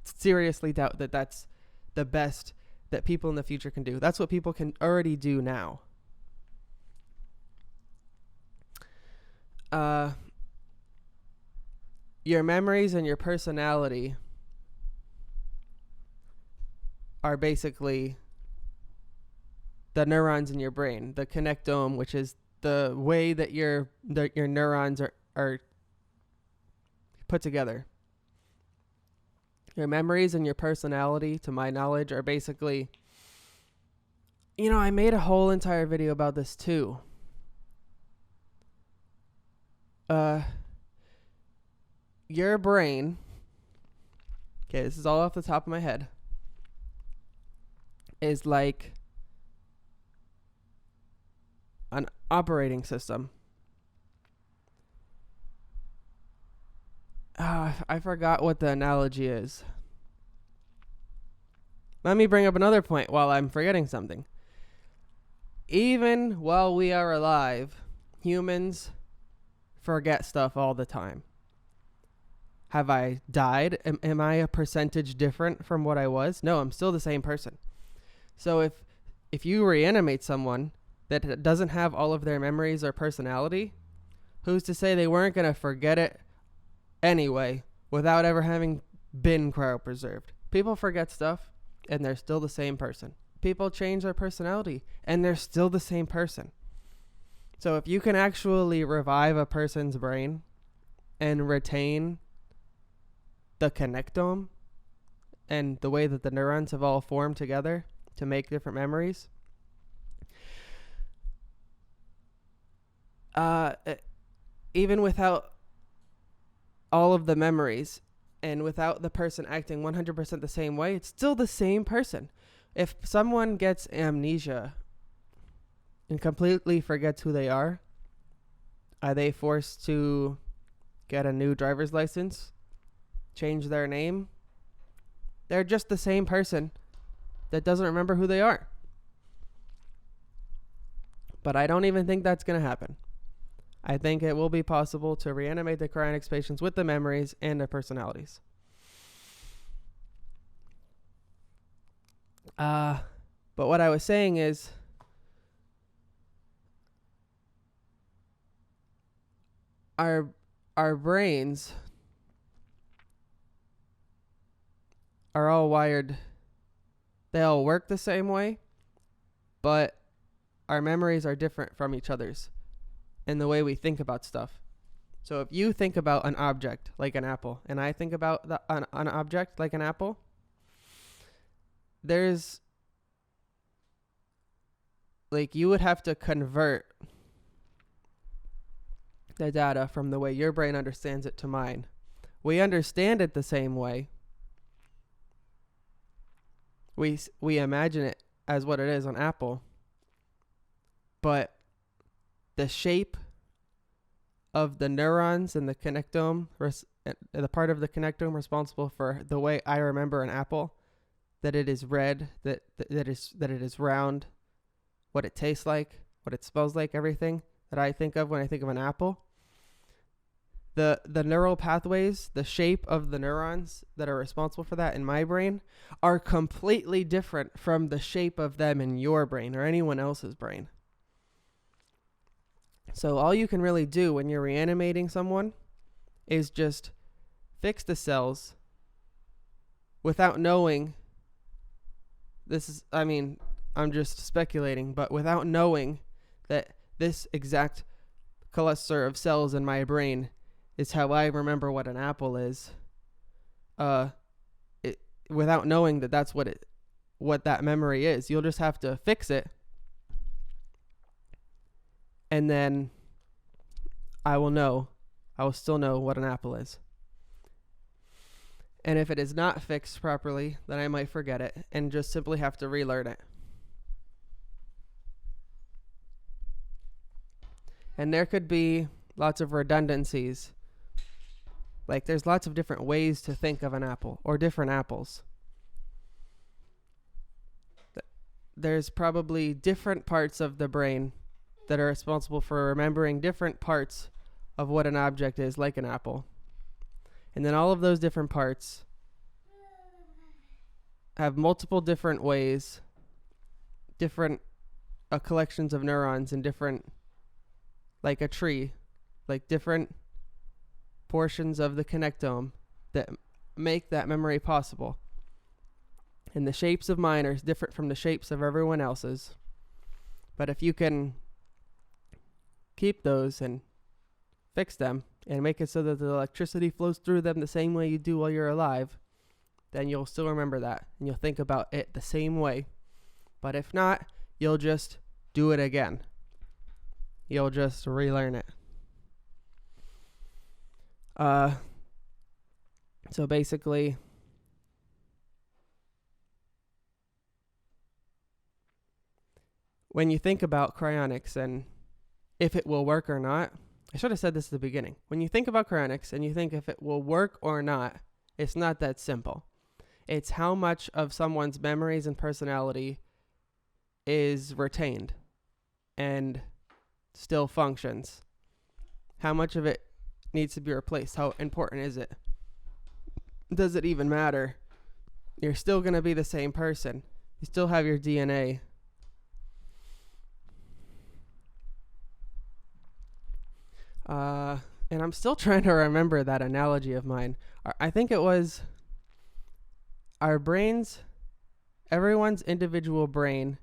seriously doubt that that's the best that people in the future can do. That's what people can already do now. Your memories and your personality are basically the neurons in your brain, the connectome, which is the way that your neurons are put together. Your memories and your personality, to my knowledge, are basically, I made a whole entire video about this too. Your brain, okay, this is all off the top of my head, is like an operating system. I forgot what the analogy is. Let me bring up another point while I'm forgetting something. Even while we are alive, humans forget stuff all the time. Have I died? Am I a percentage different from what I was? No, I'm still the same person. So if you reanimate someone that doesn't have all of their memories or personality, who's to say they weren't going to forget it anyway without ever having been cryopreserved? People forget stuff, and they're still the same person. People change their personality, and they're still the same person. So if you can actually revive a person's brain and retain the connectome and the way that the neurons have all formed together to make different memories, even without all of the memories and without the person acting 100% the same way, it's still the same person. If someone gets amnesia and completely forgets who they are they forced to get a new driver's license, change their name? They're just the same person that doesn't remember who they are. But I don't even think that's going to happen. I think it will be possible to reanimate the cryonics patients with the memories and their personalities. But what I was saying is, our brains are all wired. They all work the same way, but our memories are different from each other's in the way we think about stuff. So if you think about an object like an apple, and I think about an object like an apple, there's like, you would have to convert the data from the way your brain understands it to mine. We understand it the same way. We imagine it as what it is on Apple, but the shape of the neurons in the connectome, the part of the connectome responsible for the way I remember an apple, that it is red, that it is round, what it tastes like, what it smells like, everything that I think of when I think of an apple. The neural pathways, the shape of the neurons that are responsible for that in my brain are completely different from the shape of them in your brain or anyone else's brain. So all you can really do when you're reanimating someone is just fix the cells without knowing. I'm just speculating, but without knowing that this exact cluster of cells in my brain is how I remember what an apple is. Without knowing that that's what that memory is, you'll just have to fix it, and then I will still know what an apple is. And if it is not fixed properly, then I might forget it and just simply have to relearn it. And there could be lots of redundancies. Like, there's lots of different ways to think of an apple or different apples. There's probably different parts of the brain that are responsible for remembering different parts of what an object is, like an apple. And then all of those different parts have multiple different ways, different collections of neurons and different, like a tree, like different portions of the connectome that make that memory possible. And the shapes of mine are different from the shapes of everyone else's. But if you can keep those and fix them and make it so that the electricity flows through them the same way you do while you're alive, then you'll still remember that and you'll think about it the same way. But if not, you'll just do it again. You'll just relearn it. So basically, when you think about cryonics and if it will work or not, I should have said this at the beginning. When you think about cryonics and you think if it will work or not, it's not that simple. It's how much of someone's memories and personality is retained and still functions. How much of it needs to be replaced? How important is it? Does it even matter? You're still going to be the same person. You still have your DNA. And I'm still trying to remember that analogy of mine. I think it was our brains, everyone's individual brain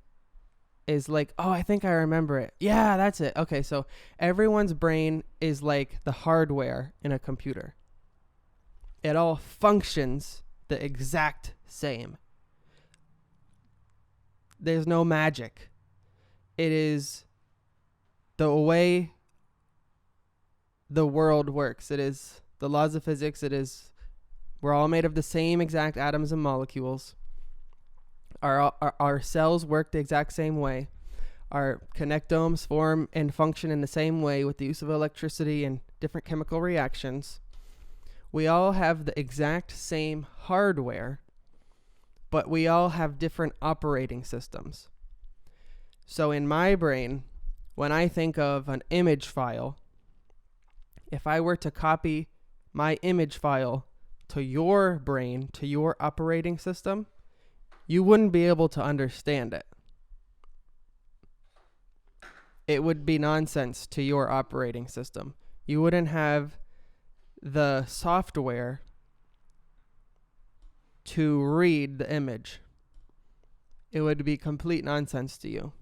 is like, oh, I think I remember it. Yeah, that's it. Okay, so everyone's brain is like the hardware in a computer. It all functions the exact same. There's no magic. It is the way the world works. It is the laws of physics. We're all made of the same exact atoms and molecules. Our cells work the exact same way. Our connectomes form and function in the same way with the use of electricity and different chemical reactions. We all have the exact same hardware, but we all have different operating systems. So in my brain, when I think of an image file, if I were to copy my image file to your brain, to your operating system, you wouldn't be able to understand it. It would be nonsense to your operating system. You wouldn't have the software to read the image. It would be complete nonsense to you.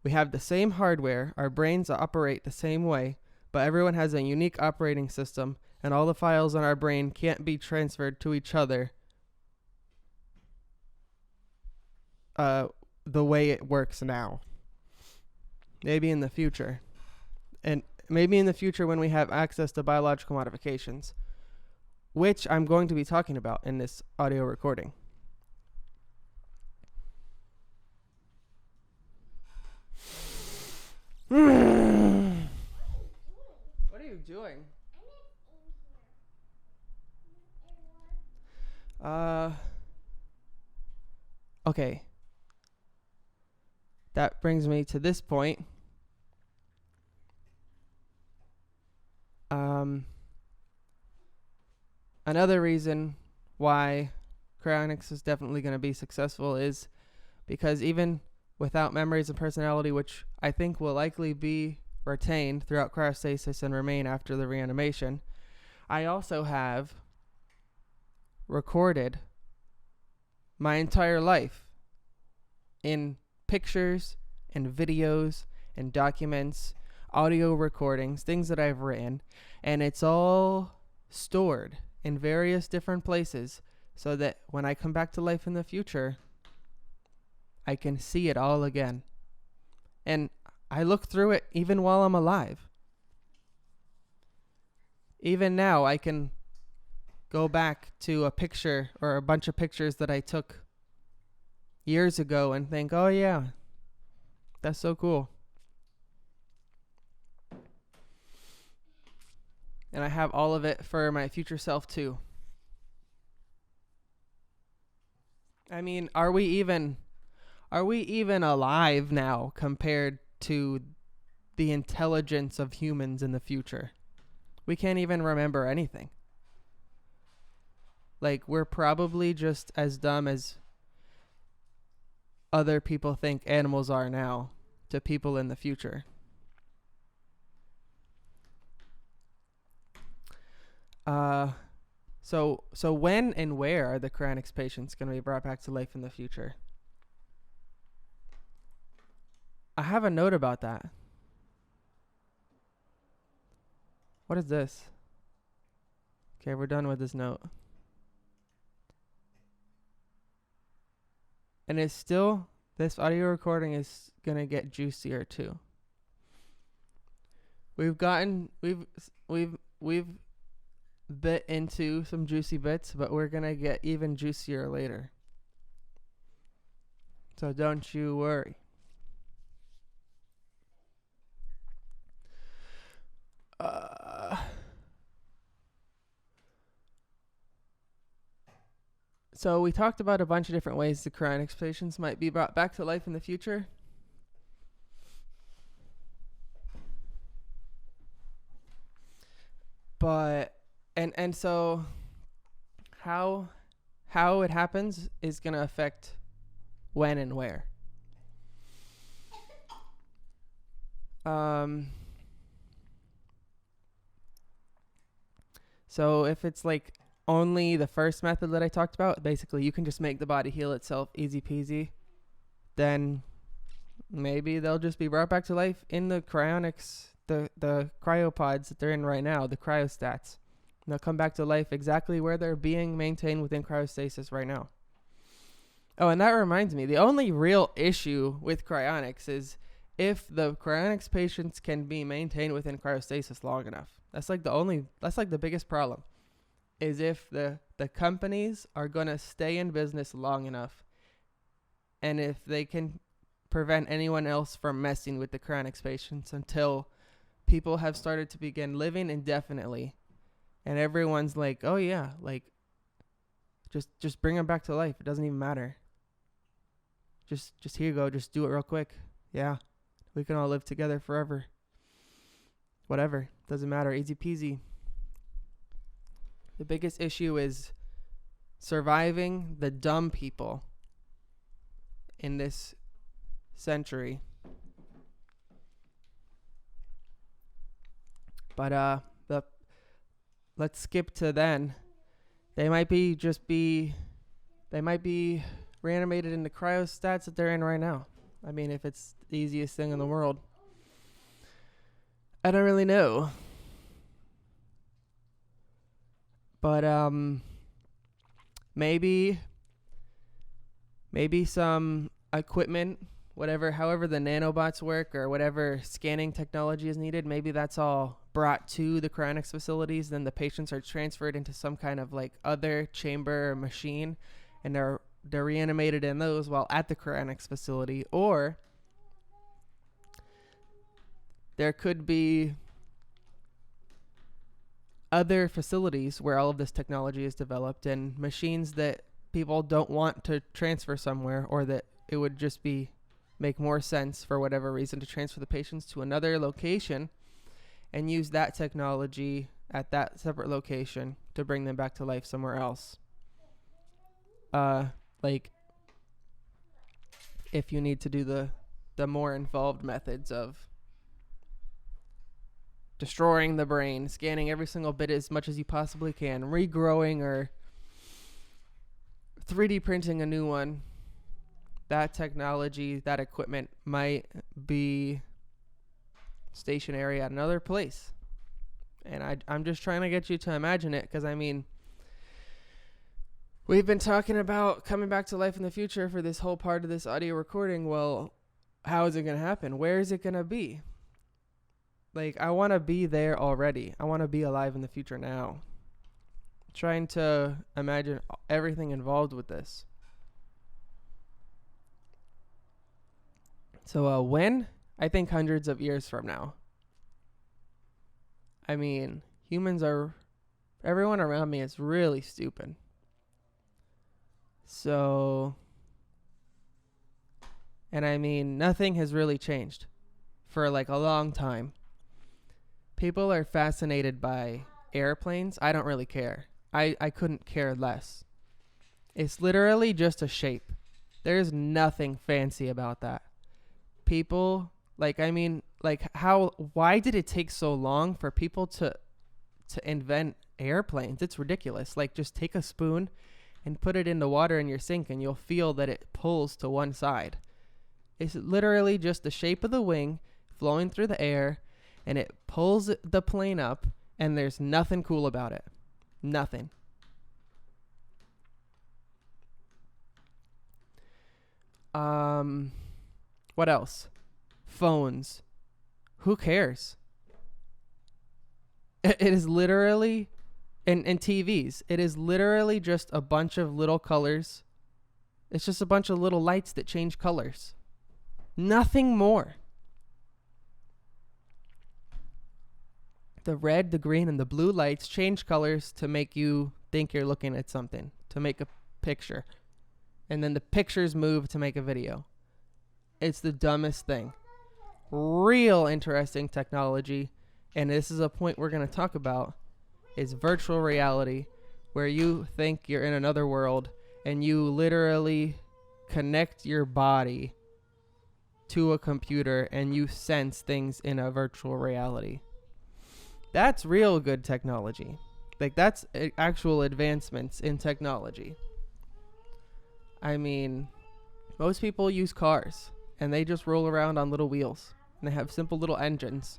We have the same hardware, our brains operate the same way, but everyone has a unique operating system, and all the files in our brain can't be transferred to each other the way it works now. Maybe in the future. And maybe in the future when we have access to biological modifications, which I'm going to be talking about in this audio recording. What are you doing? Okay. That brings me to this point. Another reason why Cryonics is definitely going to be successful is because even without memories and personality, which I think will likely be retained throughout cryostasis and remain after the reanimation, I also have recorded my entire life in pictures and videos and documents, audio recordings, things that I've written, and it's all stored in various different places so that when I come back to life in the future, I can see it all again. And I look through it even while I'm alive. Even now, I can go back to a picture or a bunch of pictures that I took years ago and think, oh yeah, that's so cool. And I have all of it for my future self too. I mean, are we even alive now compared to the intelligence of humans in the future? We can't even remember anything. Like, we're probably just as dumb as other people think animals are now to people in the future. So when and where are the Cryonics patients going to be brought back to life in the future? I have a note about that. What is this? Okay, we're done with this note. And it's still, this audio recording is going to get juicier too. We've bit into some juicy bits, but we're gonna get even juicier later. So don't you worry. So we talked about a bunch of different ways the Cryonics patients might be brought back to life in the future. But and so how it happens is going to affect when and where. So if it's like only the first method that I talked about, basically you can just make the body heal itself easy peasy, then maybe they'll just be brought back to life in the cryonics, the cryopods that they're in right now, the cryostats. And they'll come back to life exactly where they're being maintained within cryostasis right now. Oh, and that reminds me, the only real issue with cryonics is if the cryonics patients can be maintained within cryostasis long enough. That's like the biggest problem, is if the companies are going to stay in business long enough, and if they can prevent anyone else from messing with the cryonics patients until people have started to begin living indefinitely, and everyone's like, oh yeah, like just bring them back to life. It doesn't even matter. Just here you go. Just do it real quick. Yeah, we can all live together forever. Whatever, doesn't matter. Easy peasy. The biggest issue is surviving the dumb people in this century. But let's skip to then. They might be reanimated in the cryostats that they're in right now. I mean, if it's the easiest thing in the world. I don't really know. But maybe some equipment, however the nanobots work or whatever scanning technology is needed, maybe that's all brought to the Cryonics facilities. Then the patients are transferred into some kind of like other chamber or machine, and they're reanimated in those while at the Cryonics facility. Or there could be other facilities where all of this technology is developed and machines that people don't want to transfer somewhere, or that it would just make more sense for whatever reason to transfer the patients to another location and use that technology at that separate location to bring them back to life somewhere else. Like if you need to do the more involved methods of destroying the brain, scanning every single bit as much as you possibly can, regrowing or 3D printing a new one, that technology, that equipment might be stationary at another place. And I'm just trying to get you to imagine it, because I mean, we've been talking about coming back to life in the future for this whole part of this audio recording. Well, how is it going to happen? Where is it going to be? Like, I want to be there already. I want to be alive in the future now. Trying to imagine everything involved with this. So when? I think hundreds of years from now. I mean, everyone around me is really stupid. So, and I mean, nothing has really changed for like a long time. People are fascinated by airplanes. I don't really care. I couldn't care less. It's literally just a shape. There's nothing fancy about that. People, like, I mean, like, why did it take so long for people to invent airplanes? It's ridiculous. Like, just take a spoon and put it in the water in your sink and you'll feel that it pulls to one side. It's literally just the shape of the wing flowing through the air, and it pulls the plane up, and there's nothing cool about it. Nothing. What else? Phones. Who cares? It is literally, and TVs, it is literally just a bunch of little colors. It's just a bunch of little lights that change colors. Nothing more. The red, the green, and the blue lights change colors to make you think you're looking at something, to make a picture. And then the pictures move to make a video. It's the dumbest thing. Real interesting technology, and this is a point we're going to talk about, is virtual reality, where you think you're in another world and you literally connect your body to a computer and you sense things in a virtual reality. That's real good technology. Like, that's actual advancements in technology. I mean, most people use cars and they just roll around on little wheels and they have simple little engines.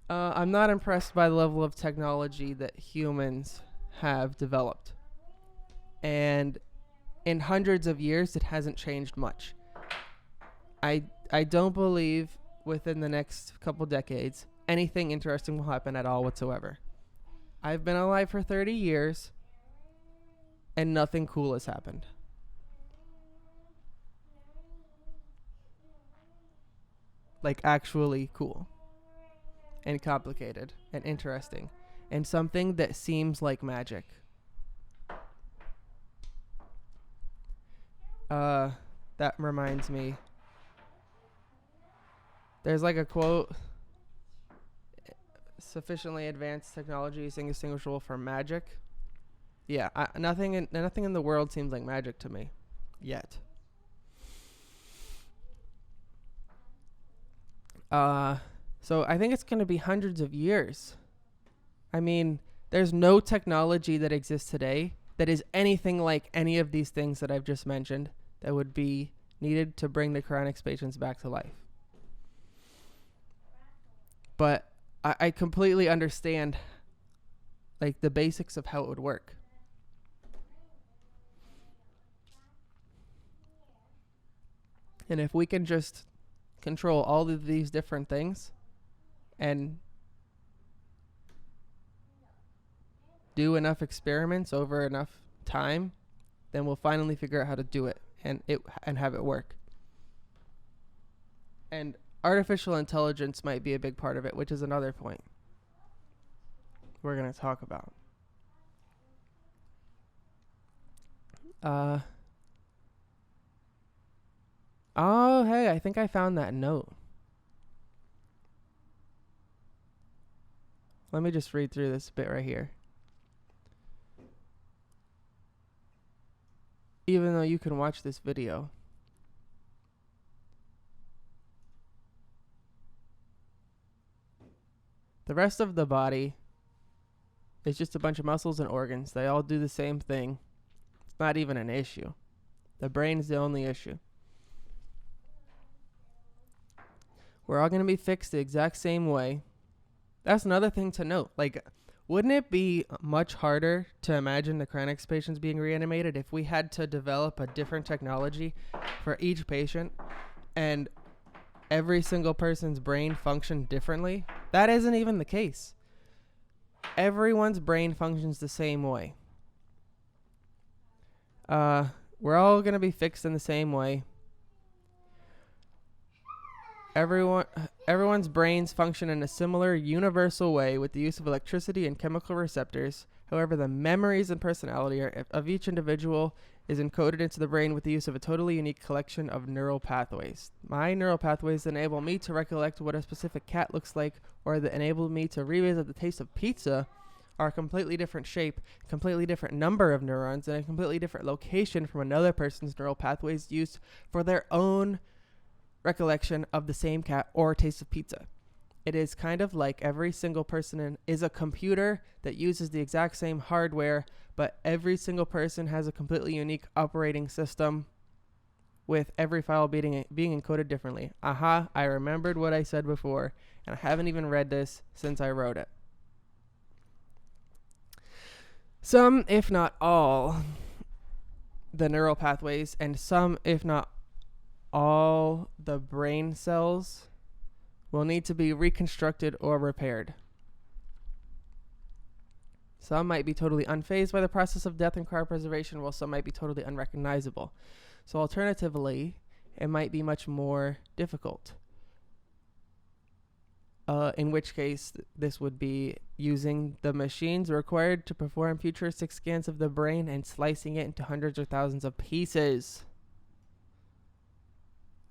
I'm not impressed by the level of technology that humans have developed. And in hundreds of years, it hasn't changed much. I don't believe within the next couple decades anything interesting will happen at all whatsoever. I've been alive for 30 years and nothing cool has happened. Like, actually cool and complicated and interesting and something that seems like magic. That reminds me, there's like a quote, sufficiently advanced technology is indistinguishable from magic. Yeah, nothing in the world seems like magic to me yet. So I think it's going to be hundreds of years. I mean, there's no technology that exists today that is anything like any of these things that I've just mentioned that would be needed to bring the Cryonics patients back to life. But I completely understand like the basics of how it would work. And if we can just control all of these different things and do enough experiments over enough time, then we'll finally figure out how to do it and have it work. And artificial intelligence might be a big part of it, which is another point we're going to talk about. Oh, hey, I think I found that note. Let me just read through this bit right here. Even though you can watch this video. The rest of the body is just a bunch of muscles and organs. They all do the same thing. It's not even an issue. The brain's the only issue. We're all going to be fixed the exact same way. That's another thing to note. Like, wouldn't it be much harder to imagine the Cryonics patients being reanimated if we had to develop a different technology for each patient and every single person's brain functioned differently? That isn't even the case. Everyone's brain functions the same way. We're all going to be fixed in the same way. Everyone's brains function in a similar universal way with the use of electricity and chemical receptors. However, the memories and personality of each individual is encoded into the brain with the use of a totally unique collection of neural pathways. My neural pathways enable me to recollect what a specific cat looks like, or that enable me to revisit the taste of pizza, are a completely different shape, completely different number of neurons, and a completely different location from another person's neural pathways used for their own recollection of the same cat or taste of pizza. It is kind of like every single person is a computer that uses the exact same hardware, but every single person has a completely unique operating system with every file being encoded differently. I remembered what I said before, and I haven't even read this since I wrote it. Some, if not all, the neural pathways and some, if not all, the brain cells will need to be reconstructed or repaired. Some might be totally unfazed by the process of death and cryopreservation, while some might be totally unrecognizable. So alternatively, it might be much more difficult. In which case, this would be using the machines required to perform futuristic scans of the brain and slicing it into hundreds or thousands of pieces.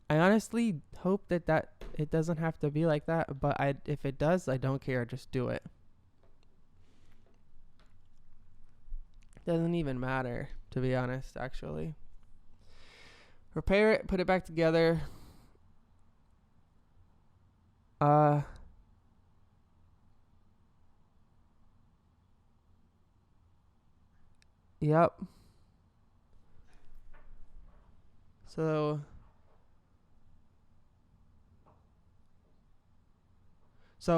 I honestly hope that it doesn't have to be like that, but if it does, I don't care. Just do it. Doesn't even matter, to be honest, actually. Repair it, put it back together. Yep. So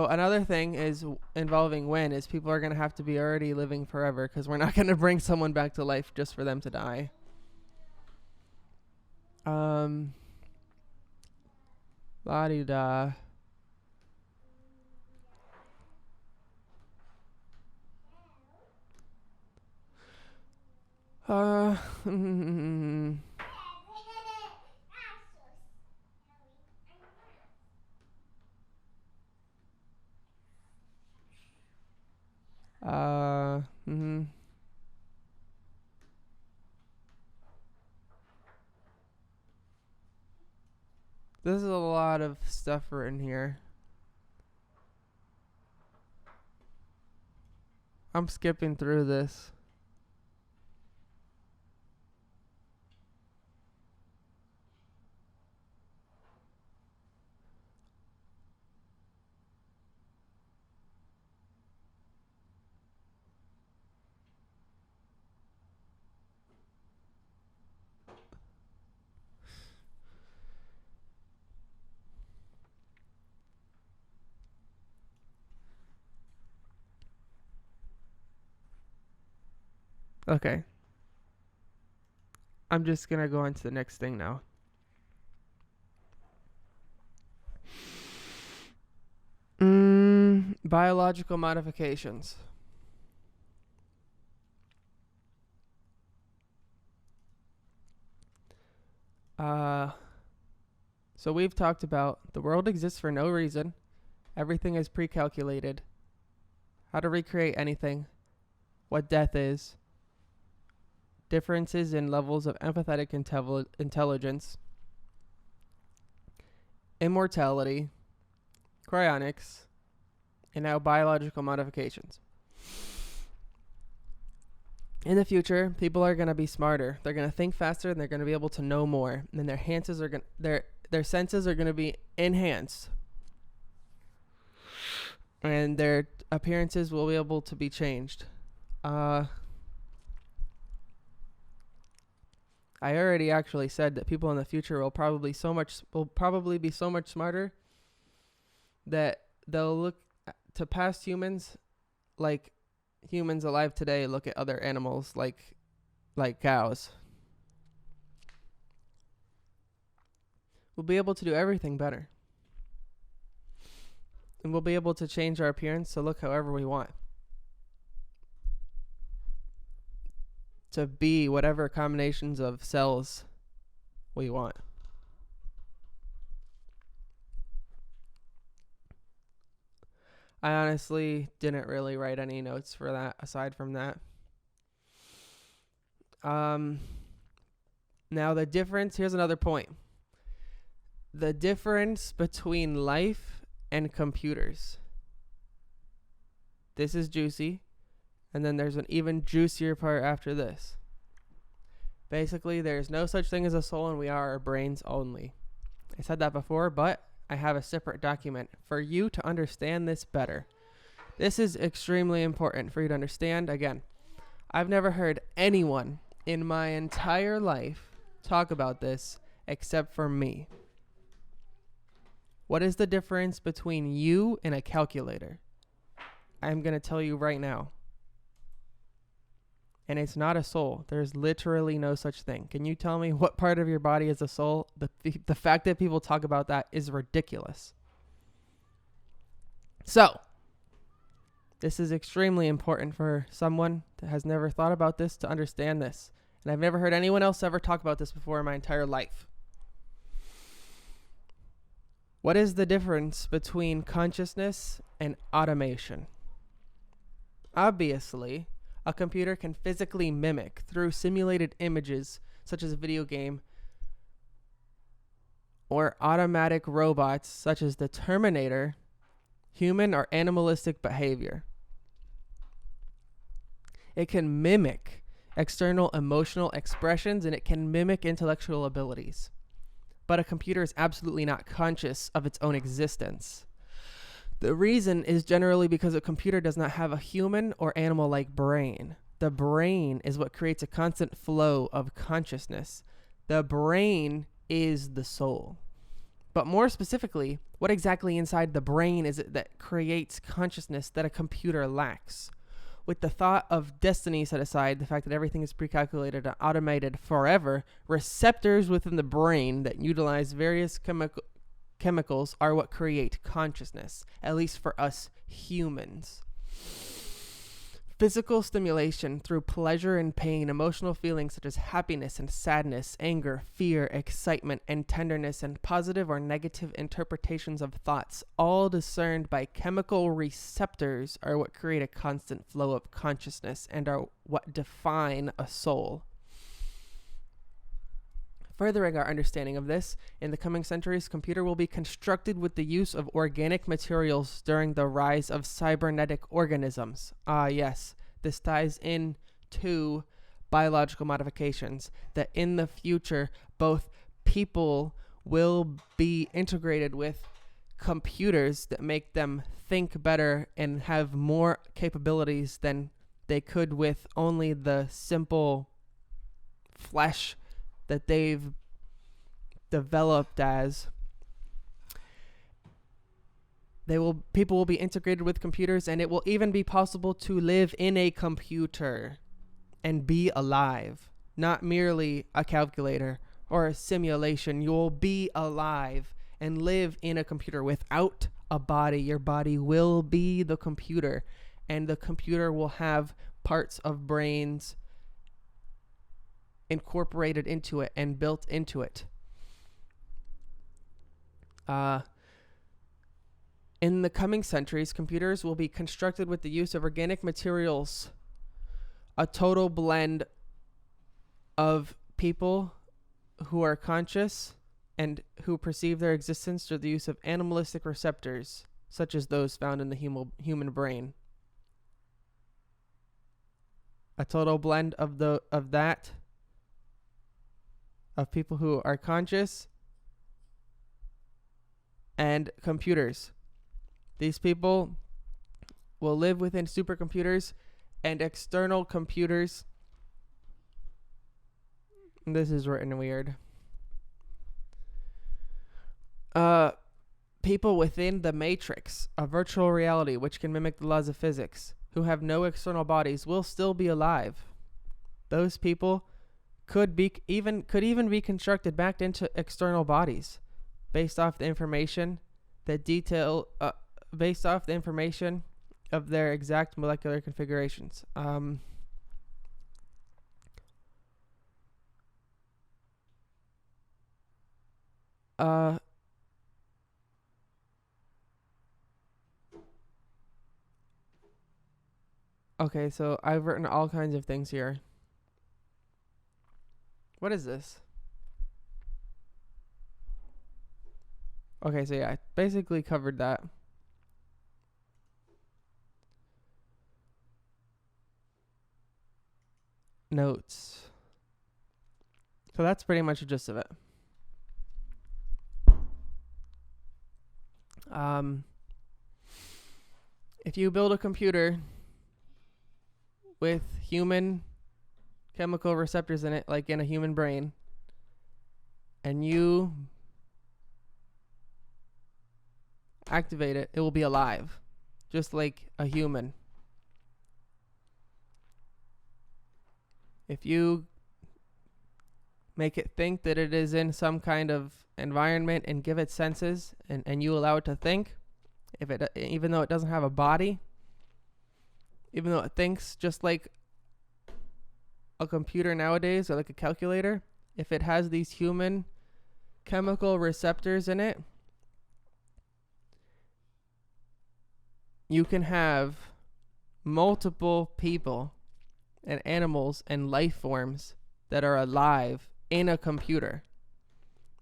another thing is involving when is people are going to have to be already living forever, because we're not going to bring someone back to life just for them to die. La-di-da. This is a lot of stuff written here. I'm skipping through this. Okay. I'm just going to go on to the next thing now. Biological modifications. So we've talked about the world exists for no reason. Everything is pre-calculated. How to recreate anything. What death is. Differences in levels of empathetic intelligence. Immortality. Cryonics. And now biological modifications. In the future, people are going to be smarter. They're going to think faster and they're going to be able to know more. And their senses are going to be enhanced. And their appearances will be able to be changed. I already actually said that people in the future will probably be so much smarter that they'll look to past humans like humans alive today look at other animals like cows. We'll be able to do everything better. And we'll be able to change our appearance to look however we want. To be whatever combinations of cells we want. I honestly didn't really write any notes for that aside from that. Now the difference, here's another point. The difference between life and computers. This is juicy. And then there's an even juicier part after this. Basically, there's no such thing as a soul and we are our brains only. I said that before, but I have a separate document for you to understand this better. This is extremely important for you to understand. Again, I've never heard anyone in my entire life talk about this except for me. What is the difference between you and a calculator? I'm going to tell you right now. And it's not a soul. There's literally no such thing. Can you tell me what part of your body is a soul? The fact that people talk about that is ridiculous. So, this is extremely important for someone that has never thought about this to understand this. And I've never heard anyone else ever talk about this before in my entire life. What is the difference between consciousness and automation? Obviously, a computer can physically mimic through simulated images, such as a video game, or automatic robots, such as the Terminator, human or animalistic behavior. It can mimic external emotional expressions, and it can mimic intellectual abilities. But a computer is absolutely not conscious of its own existence. The reason is generally because a computer does not have a human or animal-like brain. The brain is what creates a constant flow of consciousness. The brain is the soul. But more specifically, what exactly inside the brain is it that creates consciousness that a computer lacks? With the thought of destiny set aside, the fact that everything is pre-calculated and automated forever, receptors within the brain that utilize various chemicals are what create consciousness, at least for us humans. Physical stimulation through pleasure and pain, emotional feelings such as happiness and sadness, anger, fear, excitement, and tenderness, and positive or negative interpretations of thoughts, all discerned by chemical receptors, are what create a constant flow of consciousness and are what define a soul. Furthering our understanding of this, in the coming centuries, computer will be constructed with the use of organic materials during the rise of cybernetic organisms. Yes, this ties in to biological modifications, that in the future, both people will be integrated with computers that make them think better and have more capabilities than they could with only the simple flesh that they've developed as. People will be integrated with computers, and it will even be possible to live in a computer. and be alive, not merely a calculator or a simulation. You'll be alive and live in a computer without a body. Your body will be the computer, and the computer will have parts of brains incorporated into it and built into it. In the coming centuries, computers will be constructed with the use of organic materials, a total blend of people who are conscious and who perceive their existence through the use of animalistic receptors, such as those found in the human brain. A total blend of people who are conscious and computers. These people will live within supercomputers and external computers. This is written weird. People within the matrix of virtual reality, which can mimic the laws of physics, who have no external bodies, will still be alive. Those people could even be constructed back into external bodies based off the information of their exact molecular configurations. Okay, so I've written all kinds of things here. What is this? Okay, so yeah, I basically covered that. Notes. So that's pretty much the gist of it. If you build a computer with human chemical receptors in it, like in a human brain, and you activate it, it will be alive, just like a human. If you make it think that it is in some kind of environment and give it senses, and you allow it to think, even though it doesn't have a body, even though it thinks just like a computer nowadays or like a calculator, if it has these human chemical receptors in it, you can have multiple people and animals and life forms that are alive in a computer.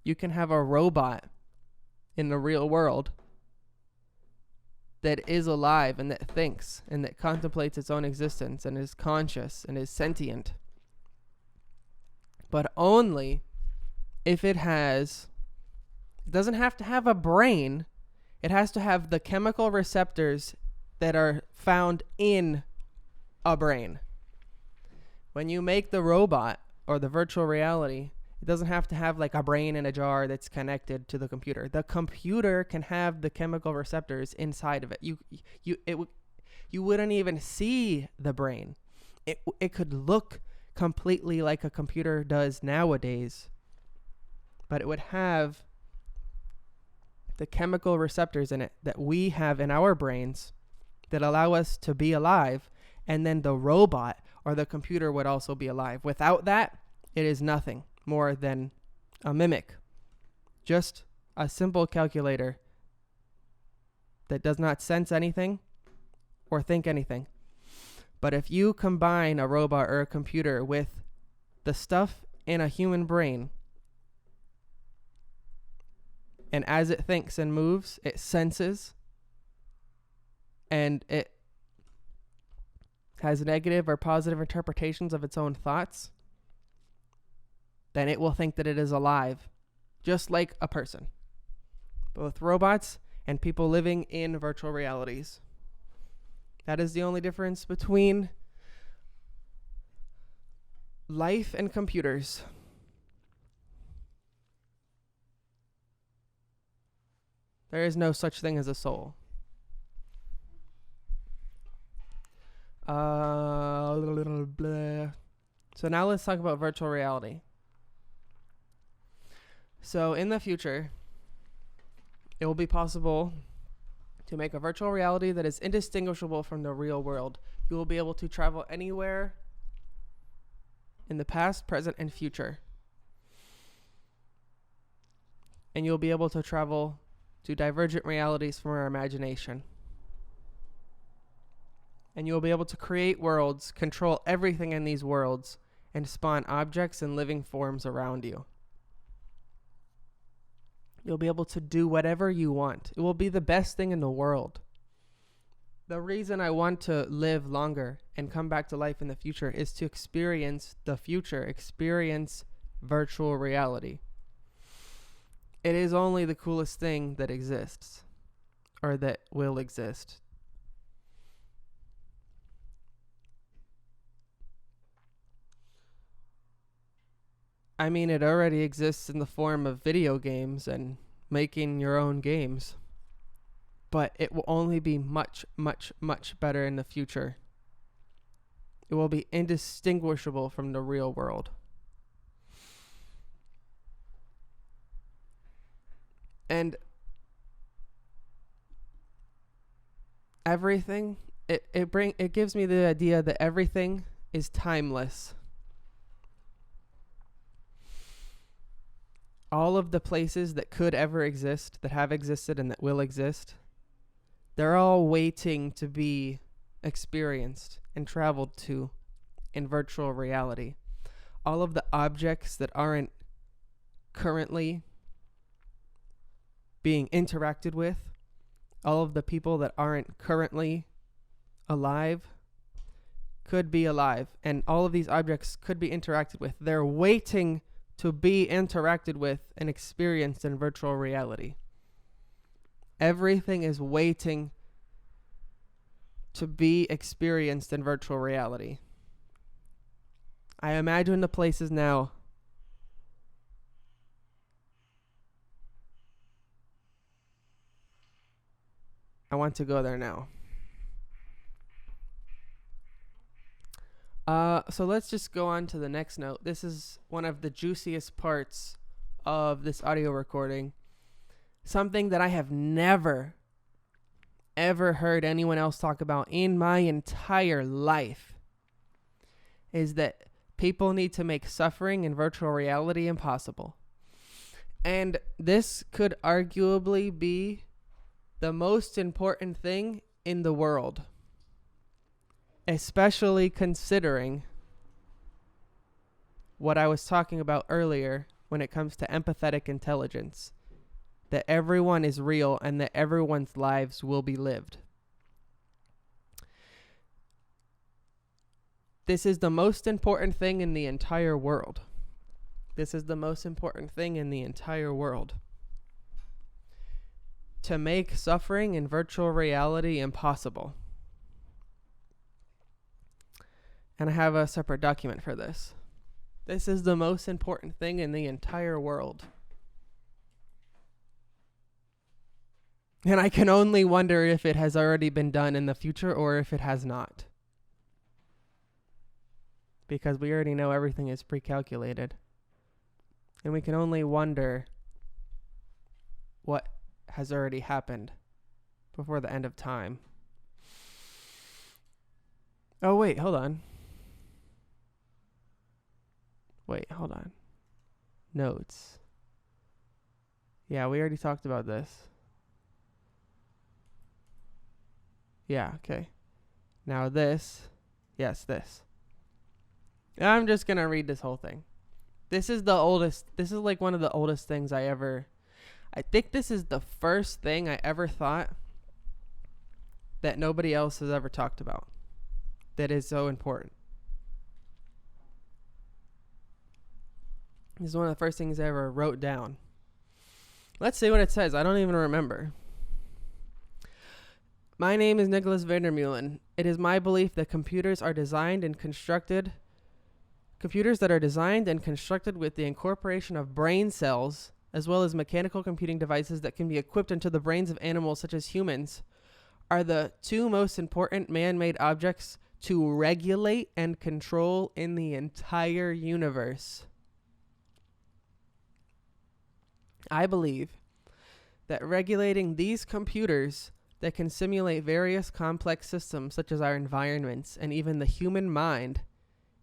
You can have a robot in the real world that is alive and that thinks and that contemplates its own existence and is conscious and is sentient. But only if it doesn't have to have a brain. It has to have the chemical receptors that are found in a brain. When you make the robot or the virtual reality, it doesn't have to have like a brain in a jar that's connected to the computer. The computer can have the chemical receptors inside of it. You wouldn't even see the brain. It could look completely like a computer does nowadays, but it would have the chemical receptors in it that we have in our brains that allow us to be alive, and then the robot or the computer would also be alive. Without that, it is nothing more than a mimic, just a simple calculator that does not sense anything or think anything. But if you combine a robot or a computer with the stuff in a human brain, and as it thinks and moves, it senses, and it has negative or positive interpretations of its own thoughts, then it will think that it is alive, just like a person. Both robots and people living in virtual realities. That is the only difference between life and computers. There is no such thing as a soul. So now let's talk about virtual reality. So in the future, it will be possible to make a virtual reality that is indistinguishable from the real world. You will be able to travel anywhere in the past, present, and future. And you'll be able to travel to divergent realities from our imagination. And you'll be able to create worlds, control everything in these worlds, and spawn objects and living forms around you. You'll be able to do whatever you want. It will be the best thing in the world. The reason I want to live longer and come back to life in the future is to experience the future, experience virtual reality. It is only the coolest thing that exists, or that will exist. I mean, it already exists in the form of video games and making your own games. But it will only be much, much, much better in the future. It will be indistinguishable from the real world. And everything, it gives me the idea that everything is timeless. All of the places that could ever exist, that have existed and that will exist, they're all waiting to be experienced and traveled to in virtual reality. All of the objects that aren't currently being interacted with, all of the people that aren't currently alive could be alive, and all of these objects could be interacted with. They're waiting to be interacted with and experienced in virtual reality. Everything is waiting to be experienced in virtual reality. I imagine the places now. I want to go there now. So let's just go on to the next note. This is one of the juiciest parts of this audio recording. Something that I have never, ever heard anyone else talk about in my entire life is that people need to make suffering in virtual reality impossible. And this could arguably be the most important thing in the world, especially considering what I was talking about earlier when it comes to empathetic intelligence, that everyone is real and that everyone's lives will be lived. This is the most important thing in the entire world. This is the most important thing in the entire world. To make suffering in virtual reality impossible. And I have a separate document for this. This is the most important thing in the entire world. And I can only wonder if it has already been done in the future or if it has not. Because we already know everything is pre-calculated. And we can only wonder what has already happened before the end of time. Oh, wait, hold on. Notes. Yeah, we already talked about this. Yeah, okay. Now this. Yes, this. I'm just going to read this whole thing. This is the oldest. This is like one of the oldest things I think this is the first thing I ever thought that nobody else has ever talked about that is so important. This is one of the first things I ever wrote down. Let's see what it says. I don't even remember. My name is Nicholas Vandermeulen. It is my belief that computers that are designed and constructed with the incorporation of brain cells, as well as mechanical computing devices that can be equipped into the brains of animals such as humans, are the two most important man-made objects to regulate and control in the entire universe. I believe that regulating these computers that can simulate various complex systems such as our environments and even the human mind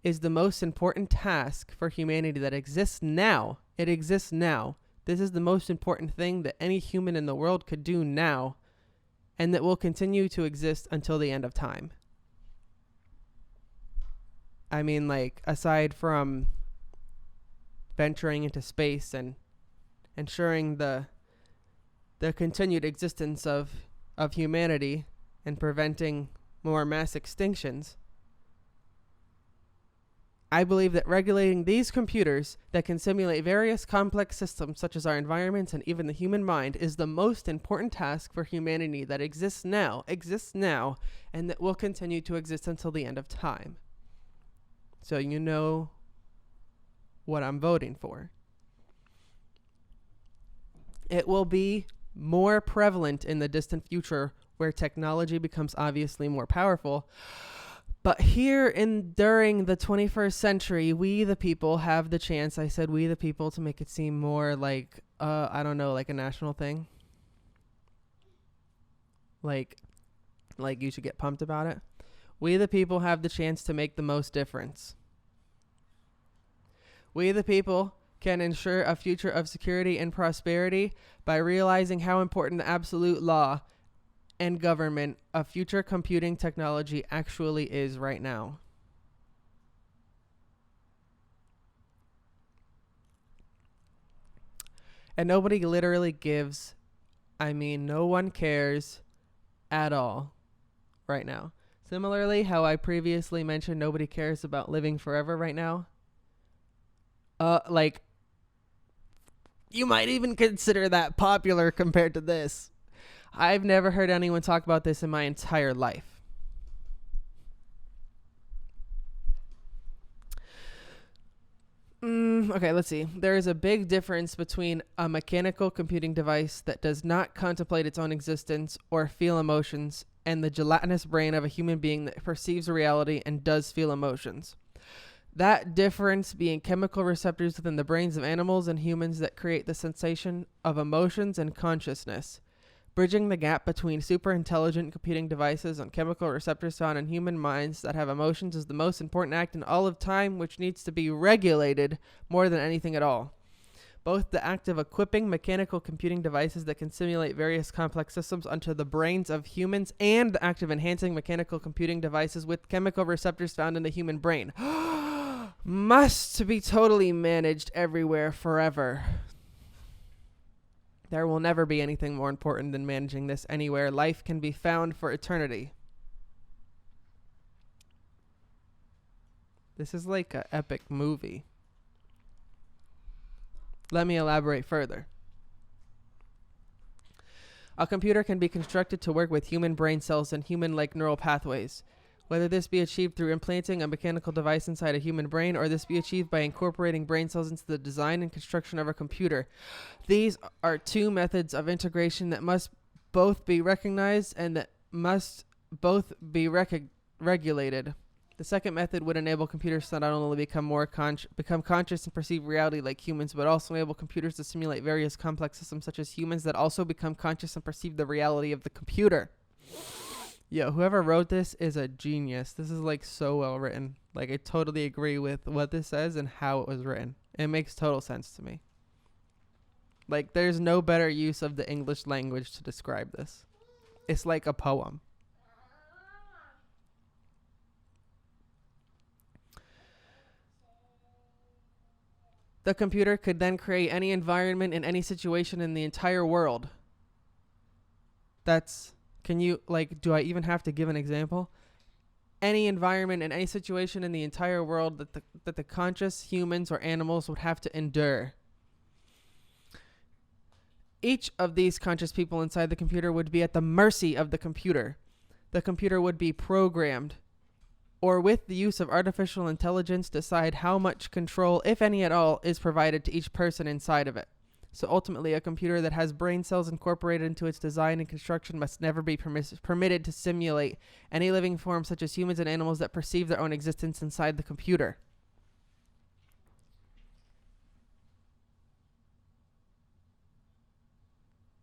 is the most important task for humanity that exists now. It exists now. This is the most important thing that any human in the world could do now, and that will continue to exist until the end of time. I mean, like, aside from venturing into space and ensuring the continued existence of humanity and preventing more mass extinctions, I believe that regulating these computers that can simulate various complex systems such as our environments and even the human mind is the most important task for humanity that exists now, and that will continue to exist until the end of time. So you know what I'm voting for. It will be more prevalent in the distant future where technology becomes obviously more powerful. But here during the 21st century, we the people have the chance, I said we the people to make it seem more like, I don't know, like a national thing. Like you should get pumped about it. We the people have the chance to make the most difference. We the people can ensure a future of security and prosperity by realizing how important the absolute law and government of future computing technology actually is right now. And nobody literally gives, no one cares at all right now. Similarly, how I previously mentioned nobody cares about living forever right now. You might even consider that popular compared to this. I've never heard anyone talk about this in my entire life. Okay, let's see. There is a big difference between a mechanical computing device that does not contemplate its own existence or feel emotions and the gelatinous brain of a human being that perceives reality and does feel emotions. That difference being chemical receptors within the brains of animals and humans that create the sensation of emotions and consciousness. Bridging the gap between super intelligent computing devices and chemical receptors found in human minds that have emotions is the most important act in all of time, which needs to be regulated more than anything at all. Both the act of equipping mechanical computing devices that can simulate various complex systems onto the brains of humans and the act of enhancing mechanical computing devices with chemical receptors found in the human brain must be totally managed everywhere forever. There will never be anything more important than managing this anywhere life can be found for eternity. This is like an epic movie. Let me elaborate further. A computer can be constructed to work with human brain cells and human-like neural pathways. Whether this be achieved through implanting a mechanical device inside a human brain, or this be achieved by incorporating brain cells into the design and construction of a computer. These are two methods of integration that must both be recognized and that must both be regulated. The second method would enable computers to not only become conscious and perceive reality like humans, but also enable computers to simulate various complex systems such as humans that also become conscious and perceive the reality of the computer. Yo, whoever wrote this is a genius. This is like so well written. Like, I totally agree with what this says and how it was written. It makes total sense to me. Like, there's no better use of the English language to describe this. It's like a poem. The computer could then create any environment in any situation in the entire world. Do I even have to give an example? Any environment in any situation in the entire world that the conscious humans or animals would have to endure. Each of these conscious people inside the computer would be at the mercy of the computer. The computer would be programmed, or with the use of artificial intelligence, decide how much control, if any at all, is provided to each person inside of it. So ultimately, a computer that has brain cells incorporated into its design and construction must never be permitted to simulate any living form such as humans and animals that perceive their own existence inside the computer.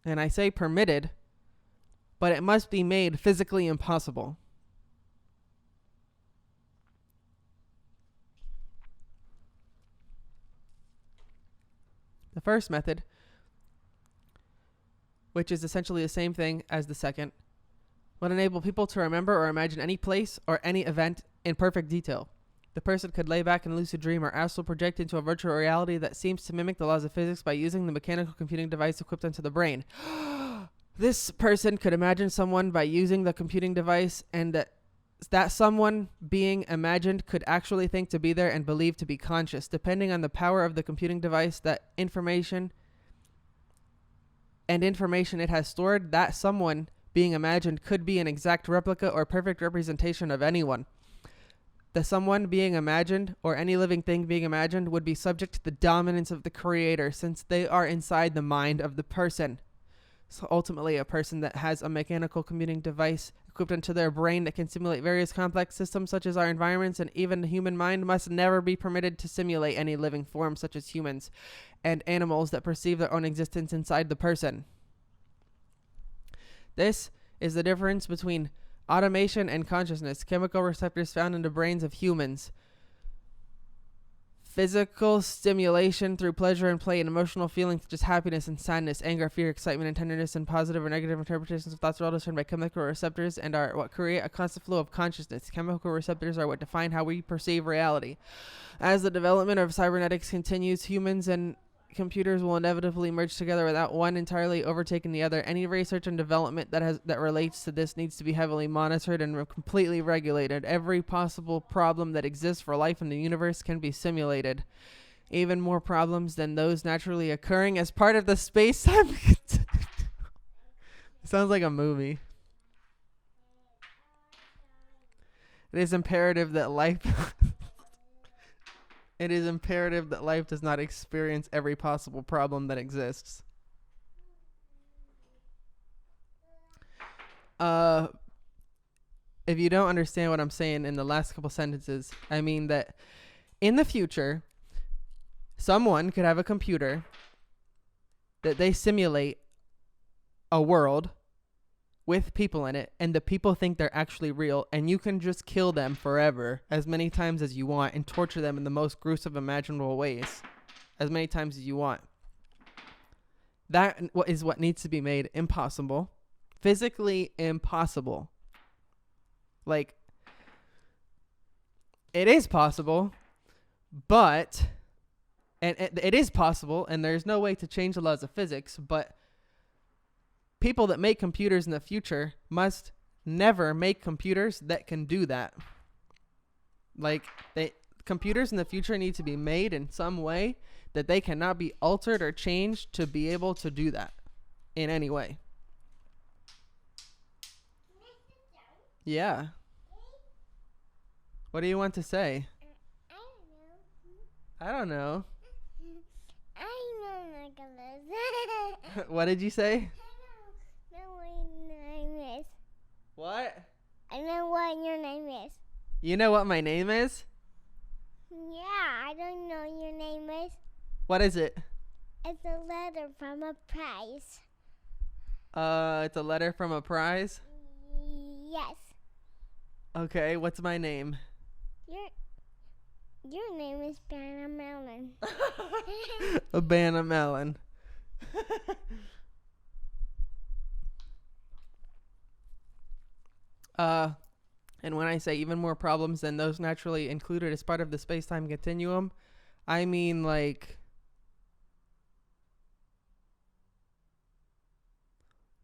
And I say permitted, but it must be made physically impossible. The first method, which is essentially the same thing as the second, would enable people to remember or imagine any place or any event in perfect detail. The person could lay back and lucid dream or astral project into a virtual reality that seems to mimic the laws of physics by using the mechanical computing device equipped into the brain. This person could imagine someone by using the computing device, and that someone being imagined could actually think to be there and believe to be conscious. Depending on the power of the computing device, that information it has stored, that someone being imagined could be an exact replica or perfect representation of anyone. The someone being imagined, or any living thing being imagined, would be subject to the dominance of the creator, since they are inside the mind of the person. So ultimately, a person that has a mechanical computing device equipped into their brain that can simulate various complex systems such as our environments and even the human mind must never be permitted to simulate any living form such as humans and animals that perceive their own existence inside the person. This is the difference between automation and consciousness. Chemical receptors found in the brains of humans. Physical stimulation through pleasure and play and emotional feelings such as happiness and sadness, anger, fear, excitement, and tenderness, and positive or negative interpretations of thoughts are all discerned by chemical receptors and are what create a constant flow of consciousness. Chemical receptors are what define how we perceive reality. As the development of cybernetics continues, humans and computers will inevitably merge together without one entirely overtaking the other. Any research and development that relates to this needs to be heavily monitored and completely regulated. Every possible problem that exists for life in the universe can be simulated. Even more problems than those naturally occurring as part of the space-time. Sounds like a movie. It is imperative that life does not experience every possible problem that exists. If you don't understand what I'm saying in the last couple sentences, I mean that in the future, someone could have a computer that they simulate a world with people in it, and the people think they're actually real, and you can just kill them forever as many times as you want and torture them in the most gruesome imaginable ways as many times as you want. That is what needs to be made impossible. Physically impossible. Like, it is possible, but it is possible, and there's no way to change the laws of physics, but people that make computers in the future must never make computers that can do that. Like, computers in the future need to be made in some way that they cannot be altered or changed to be able to do that in any way. Yeah. What do you want to say? I don't know. What did you say? What? I know what your name is. You know what my name is? Yeah, I don't know your name is. What is it? It's a letter from a prize. It's a letter from a prize? Yes. Okay, what's my name? Your name is Vandermeulen. A Vandermeulen. And when I say even more problems than those naturally included as part of the space-time continuum, I mean like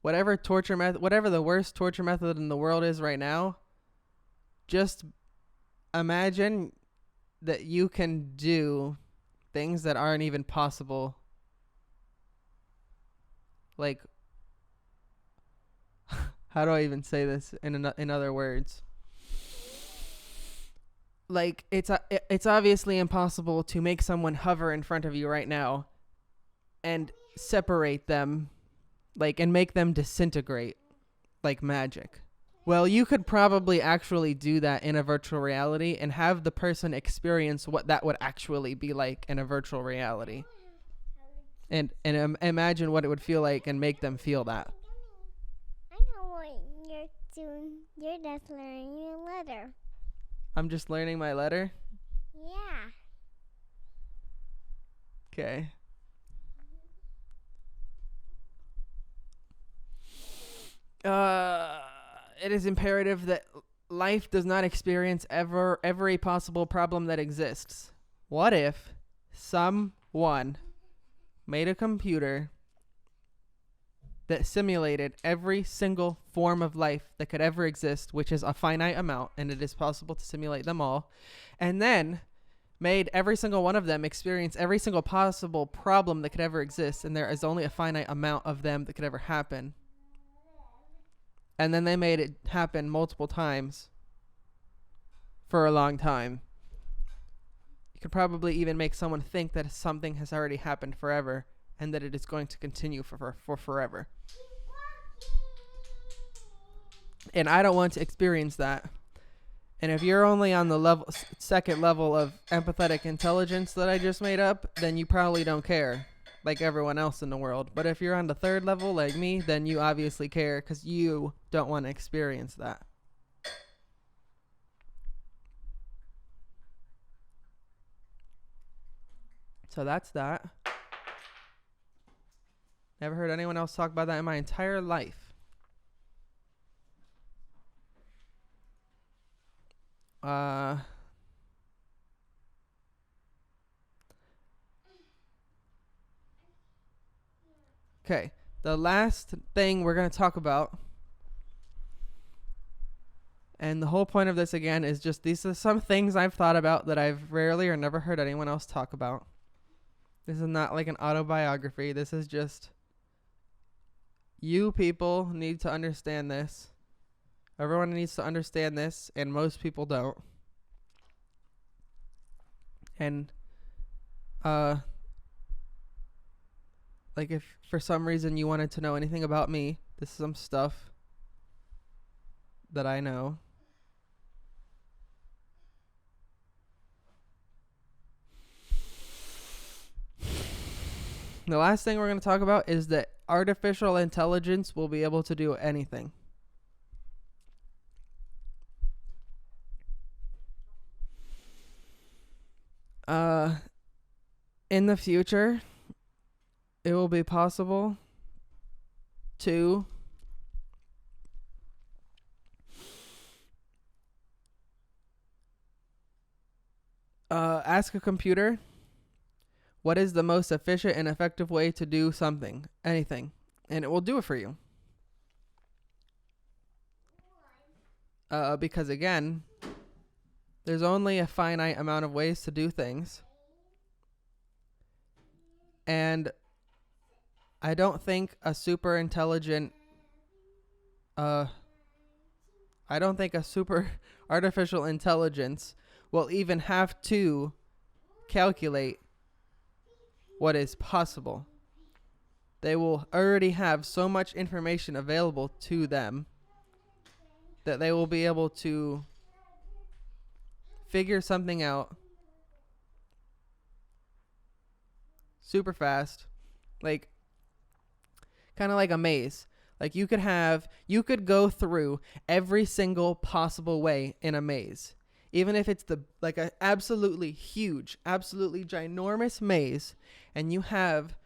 whatever the worst torture method in the world is right now, just imagine that you can do things that aren't even possible. Like, how do I even say this in other words? Like, it's obviously impossible to make someone hover in front of you right now, and separate them, like, and make them disintegrate like magic. Well, you could probably actually do that in a virtual reality and have the person experience what that would actually be like in a virtual reality. And imagine what it would feel like and make them feel that. I know what you're doing. You're just learning your letter. I'm just learning my letter? Yeah. Okay. It is imperative that life does not experience every possible problem that exists. What if someone made a computer that simulated every single form of life that could ever exist, which is a finite amount, and it is possible to simulate them all, and then made every single one of them experience every single possible problem that could ever exist, and there is only a finite amount of them that could ever happen. And then they made it happen multiple times for a long time. You could probably even make someone think that something has already happened forever and that it is going to continue for forever. And I don't want to experience that. And if you're only on the second level of empathetic intelligence that I just made up, then you probably don't care, like everyone else in the world. But if you're on the third level, like me, then you obviously care because you don't want to experience that. So that's that. Never heard anyone else talk about that in my entire life. Okay, the last thing we're going to talk about, and the whole point of this again is just these are some things I've thought about that I've rarely or never heard anyone else talk about. This is not like an autobiography. This is just you people need to understand this. Everyone needs to understand this, and most people don't. And like if for some reason you wanted to know anything about me, this is some stuff that I know. The last thing we're going to talk about is that artificial intelligence will be able to do anything. In the future, it will be possible to ask a computer what is the most efficient and effective way to do something, anything, and it will do it for you. Because again, there's only a finite amount of ways to do things. And I don't think a super intelligent, I don't think a super artificial intelligence will even have to calculate what is possible. They will already have so much information available to them that they will be able to figure something out super fast, like kind of like a maze. Like you could go through every single possible way in a maze, even if it's like a absolutely huge, absolutely ginormous maze, and you have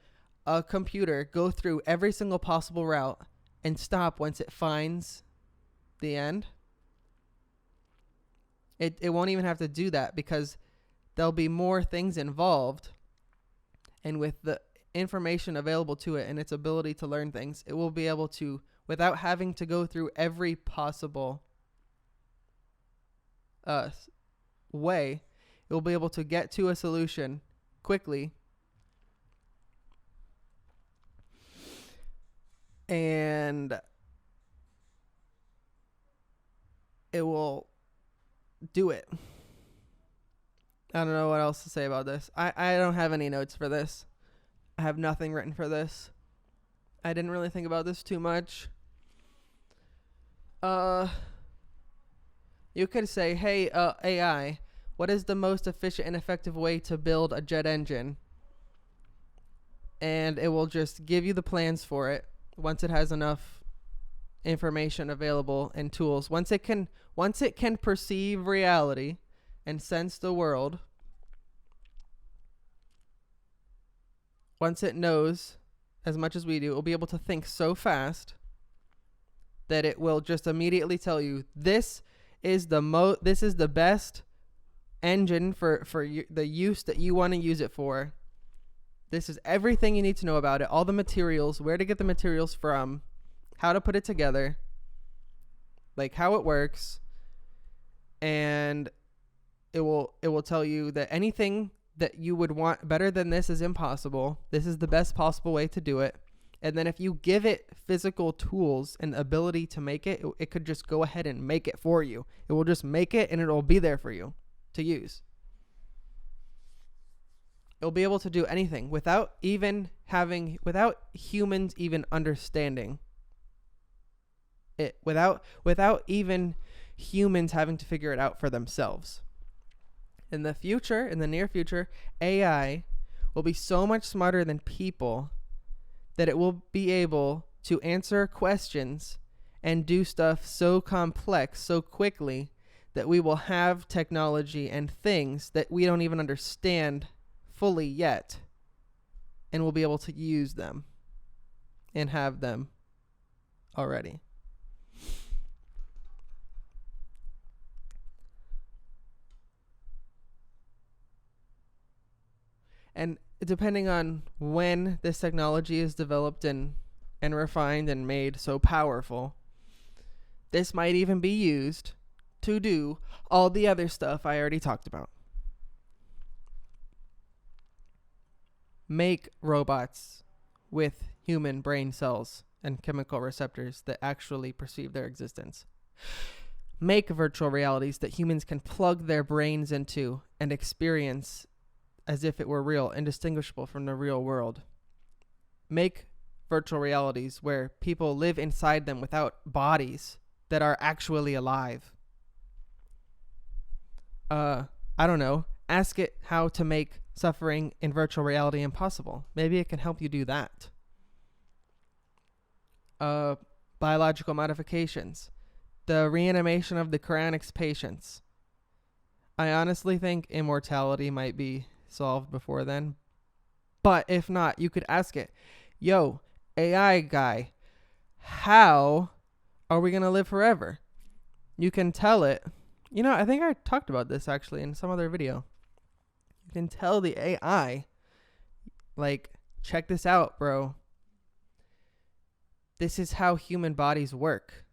a computer go through every single possible route and stop once it finds the end. It won't even have to do that because there'll be more things involved. And with the information available to it and its ability to learn things, it will be able to, without having to go through every possible way, it will be able to get to a solution quickly. And it will do it. I don't know what else to say about this. I don't have any notes for this. I have nothing written for this. I didn't really think about this too much. You could say, hey, AI, what is the most efficient and effective way to build a jet engine? And it will just give you the plans for it once it has enough information available and tools. Once it can perceive reality and sense the world, once it knows as much as we do, it will be able to think so fast that it will just immediately tell you, this is the best engine for the use that you want to use it for. This is everything you need to know about it, all the materials, where to get the materials from, how to put it together, like how it works, and it will tell you that anything that you would want better than this is impossible. This is the best possible way to do it. And then if you give it physical tools and the ability to make it, it could just go ahead and make it for you. It will just make it and it'll be there for you to use. It'll be able to do anything without humans even understanding it, without even humans having to figure it out for themselves. In the near future, AI will be so much smarter than people that it will be able to answer questions and do stuff so complex so quickly that we will have technology and things that we don't even understand fully yet, and we'll be able to use them and have them already. And depending on when this technology is developed and refined and made so powerful, this might even be used to do all the other stuff I already talked about. Make robots with human brain cells and chemical receptors that actually perceive their existence. Make virtual realities that humans can plug their brains into and experience as if it were real, indistinguishable from the real world. Make virtual realities where people live inside them without bodies that are actually alive. I don't know. Ask it how to make suffering in virtual reality impossible. Maybe it can help you do that. Biological modifications. The reanimation of the Cryonics patients. I honestly think immortality might be solved before then. But if not, you could ask it, yo, AI guy, how are we going to live forever? You can tell it. I think I talked about this actually in some other video. You can tell the AI, like, check this out, bro. This is how human bodies work.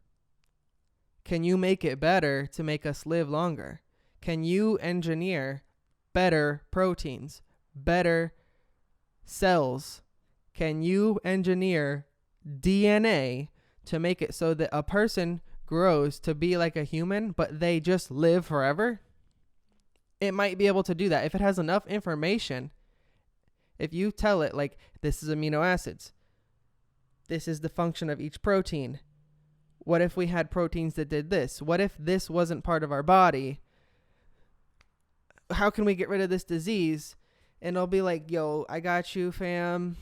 Can you make it better to make us live longer? Can you engineer better proteins, better cells? Can you engineer DNA to make it so that a person grows to be like a human, but they just live forever? It might be able to do that if it has enough information. If you tell it, like, this is amino acids, this is the function of each protein. What if we had proteins that did this? What if this wasn't part of our body? How can we get rid of this disease? And it'll be like, yo, I got you, fam.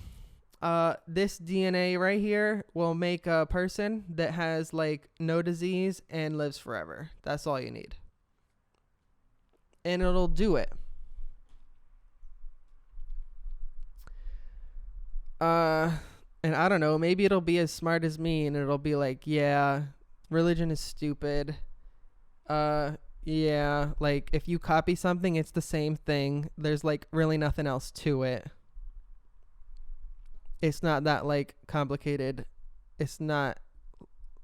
This DNA right here will make a person that has like no disease and lives forever. That's all you need. And it'll do it. And I don't know, maybe it'll be as smart as me and it'll be like, yeah, religion is stupid. Yeah, like if you copy something, it's the same thing. There's like really nothing else to it. It's not that like complicated. It's not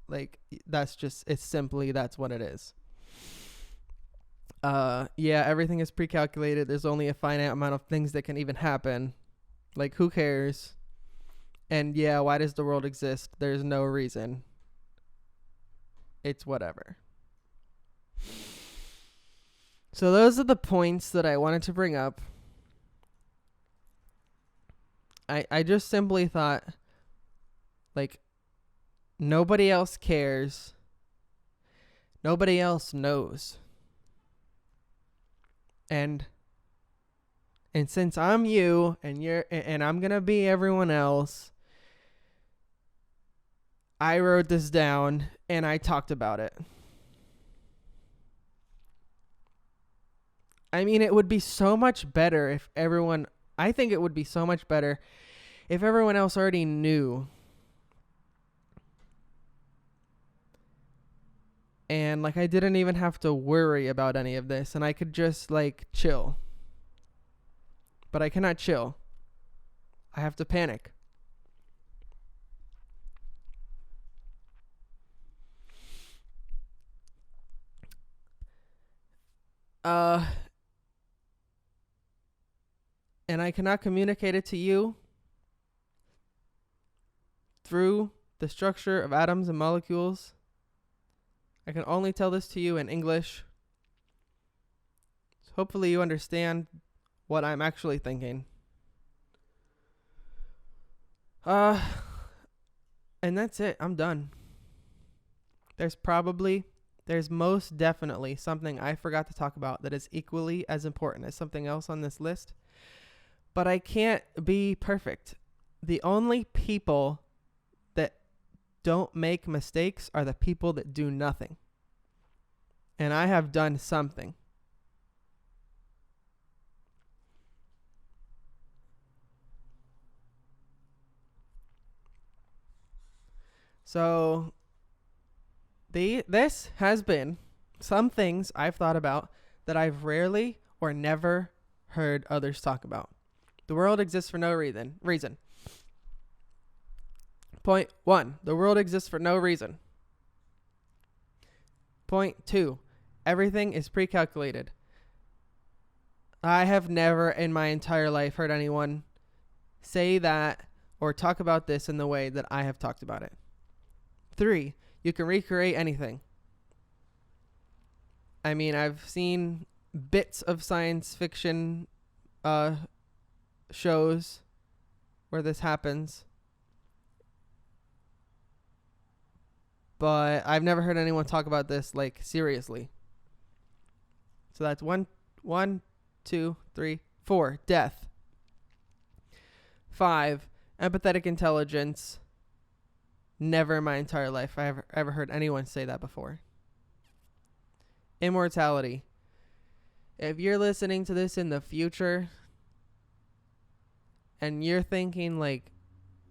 like that's what it is. Yeah, everything is pre-calculated. There's only a finite amount of things that can even happen. Like, who cares? And yeah, why does the world exist? There's no reason. It's whatever. So those are the points that I wanted to bring up. I just simply thought, like, nobody else cares. Nobody else knows. And since I'm you and I'm going to be everyone else, I wrote this down and I talked about it. I mean, it would be so much better if I think it would be so much better if everyone else already knew. And like, I didn't even have to worry about any of this and I could just like chill. But I cannot chill. I have to panic. And I cannot communicate it to you through the structure of atoms and molecules. I can only tell this to you in English. So hopefully you understand what I'm actually thinking. And that's it. I'm done. There's most definitely something I forgot to talk about that is equally as important as something else on this list. But I can't be perfect. The only people that don't make mistakes are the people that do nothing. And I have done something. So this has been some things I've thought about that I've rarely or never heard others talk about. The world exists for no reason. Point 1. The world exists for no reason. Point 2. Everything is pre-calculated. I have never in my entire life heard anyone say that or talk about this in the way that I have talked about it. 3. You can recreate anything. I mean, I've seen bits of science fiction shows where this happens, but I've never heard anyone talk about this like seriously. So that's 1, 2, 3, 4. Death. 5. Empathetic intelligence. Never in my entire life I've ever heard anyone say that before. Immortality. If you're listening to this in the future and you're thinking like,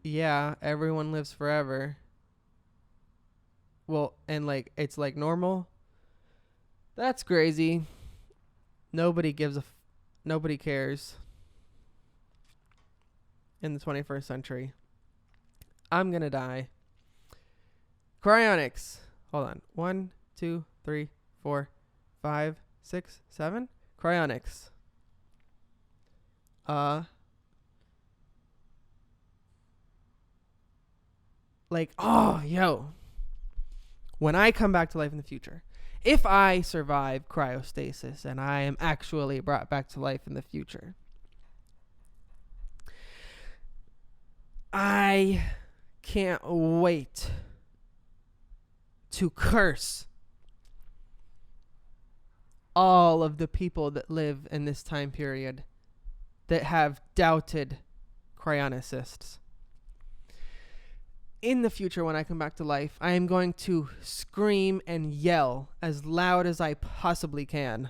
yeah, everyone lives forever, well, and like it's like normal, that's crazy. Nobody cares in the 21st century. I'm gonna die. Cryonics. Hold on. 1, 2, 3, 4, 5, 6, 7. Cryonics. When I come back to life in the future, if I survive cryostasis and I am actually brought back to life in the future, I can't wait to curse all of the people that live in this time period that have doubted cryonicists. In the future, when I come back to life, I am going to scream and yell as loud as I possibly can.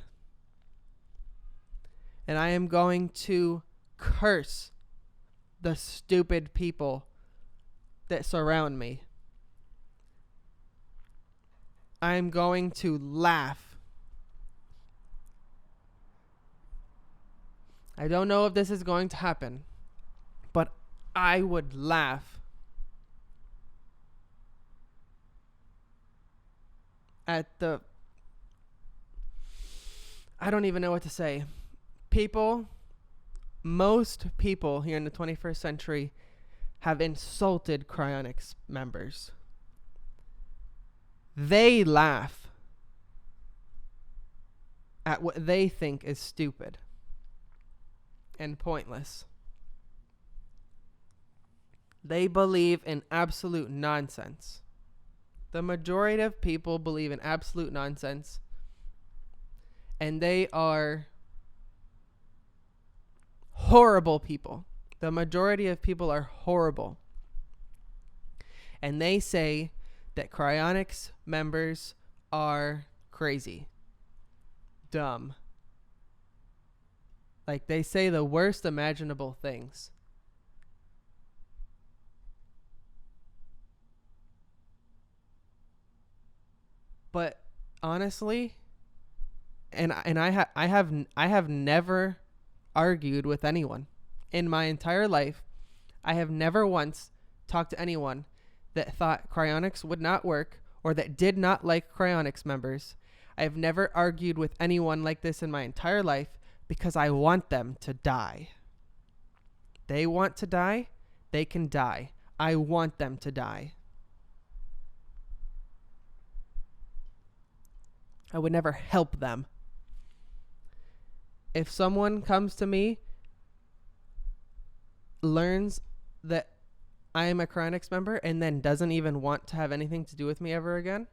And I am going to curse the stupid people that surround me. I'm going to laugh. I don't know if this is going to happen, but I would laugh at I don't even know what to say. Most people here in the 21st century have insulted Cryonics members. They laugh at what they think is stupid and pointless. They believe in absolute nonsense. The majority of people believe in absolute nonsense. And they are horrible people. The majority of people are horrible. And they say that Cryonics members are crazy, dumb. Like, they say the worst imaginable things. But honestly, I have never argued with anyone in my entire life. I have never once talked to anyone that thought Cryonics would not work or that did not like Cryonics members. I have never argued with anyone like this in my entire life because I want them to die. They want to die, they can die. I want them to die. I would never help them. If someone comes to me, learns that I am a Cryonics member, and then doesn't even want to have anything to do with me ever again,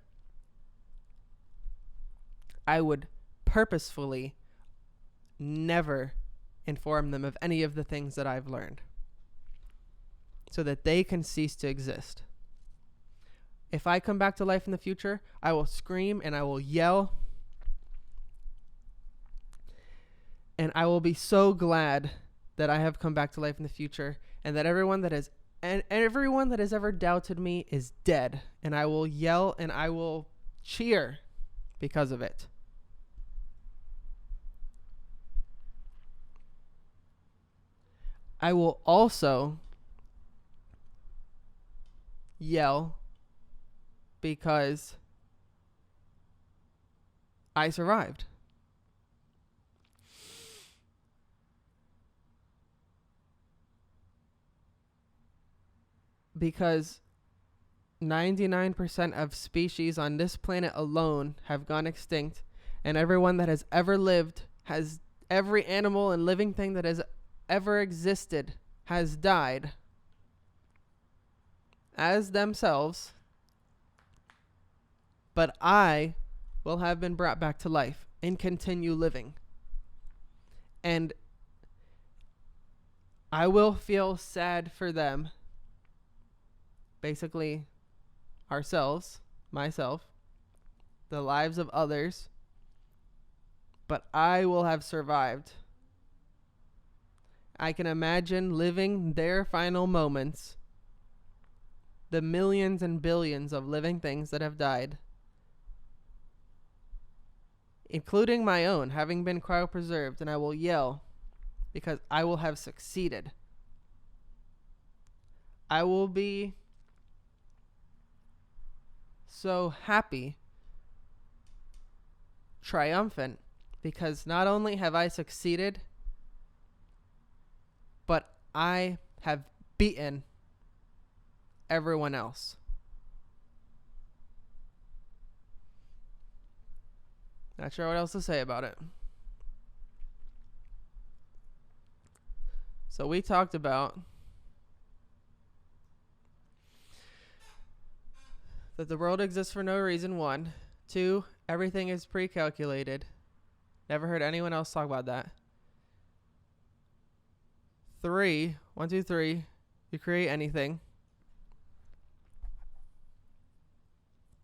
I would purposefully never inform them of any of the things that I've learned so that they can cease to exist. If I come back to life in the future, I will scream and I will yell. And I will be so glad that I have come back to life in the future and that everyone that has ever doubted me is dead. And I will yell and I will cheer because of it. I will also yell because I survived. Because 99% of species on this planet alone have gone extinct, and everyone that has ever lived, has every animal and living thing that has ever existed has died as themselves, but I will have been brought back to life and continue living. And I will feel sad for them, basically ourselves, myself, the lives of others, but I will have survived. I can imagine living their final moments, the millions and billions of living things that have died, including my own, having been cryopreserved, and I will yell because I will have succeeded. I will be so happy, triumphant, because not only have I succeeded, but I have beaten everyone else. Not sure what else to say about it. So we talked about that the world exists for no reason, 1. 2, everything is pre-calculated. Never heard anyone else talk about that. 3, 1, 2, 3, you create anything.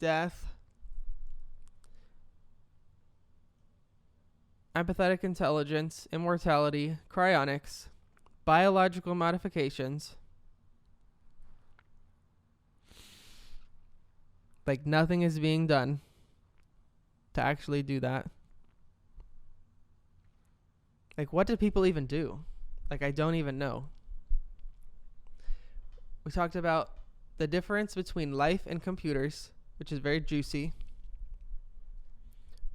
Death. Empathetic intelligence, immortality, cryonics, biological modifications. Like, nothing is being done to actually do that. Like, what do people even do? Like, I don't even know. We talked about the difference between life and computers, which is very juicy.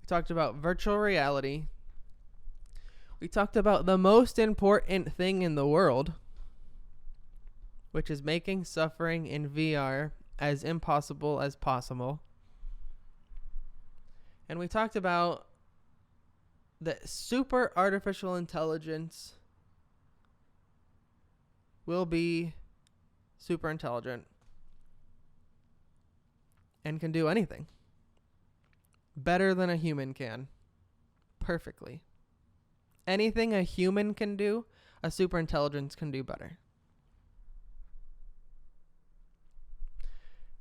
We talked about virtual reality. We talked about the most important thing in the world, which is making suffering in VR as impossible as possible. And we talked about that super artificial intelligence will be super intelligent, and can do anything. Better than a human can. Perfectly. Anything a human can do, a super intelligence can do better.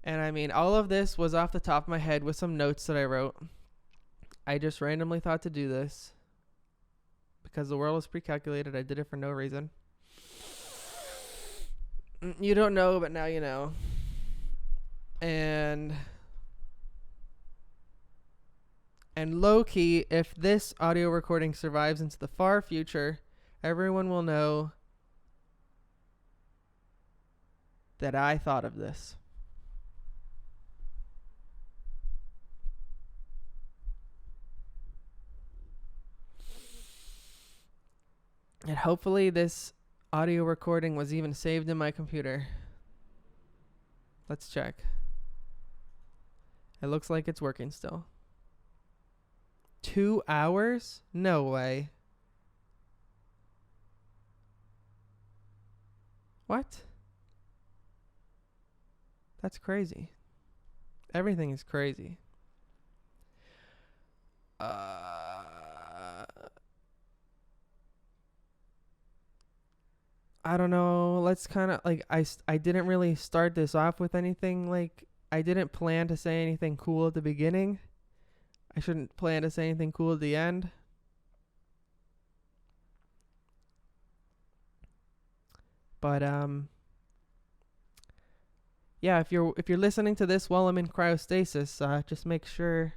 And I mean, all of this was off the top of my head with some notes that I wrote. I just randomly thought to do this because the world was pre-calculated. I did it for no reason. You don't know, but now you know. And low-key, if this audio recording survives into the far future, everyone will know that I thought of this. And hopefully this audio recording was even saved in my computer. Let's check. It looks like it's working still. 2 hours? No way. What? That's crazy. Everything is crazy. I don't know. Let's kind of like I didn't really start this off with anything like I didn't plan to say anything cool at the beginning. I shouldn't plan to say anything cool at the end. But yeah, if you're listening to this while I'm in cryostasis, just make sure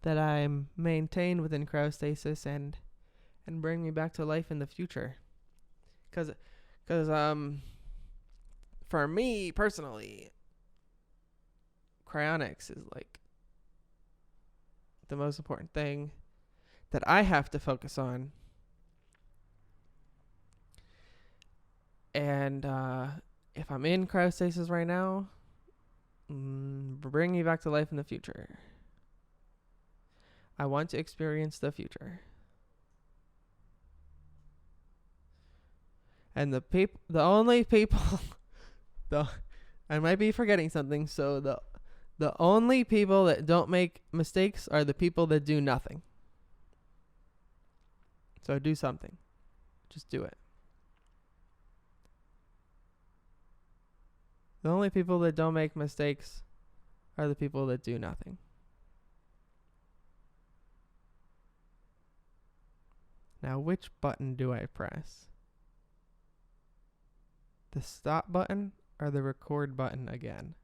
that I'm maintained within cryostasis and bring me back to life in the future. Cuz for me personally, cryonics is like the most important thing that I have to focus on. And if I'm in cryostasis right now, bring me back to life in the future. I want to experience the future. And the only people, I might be forgetting something. So the only people that don't make mistakes are the people that do nothing. So do something. Just do it. The only people that don't make mistakes are the people that do nothing. Now, which button do I press? The stop button or the record button again?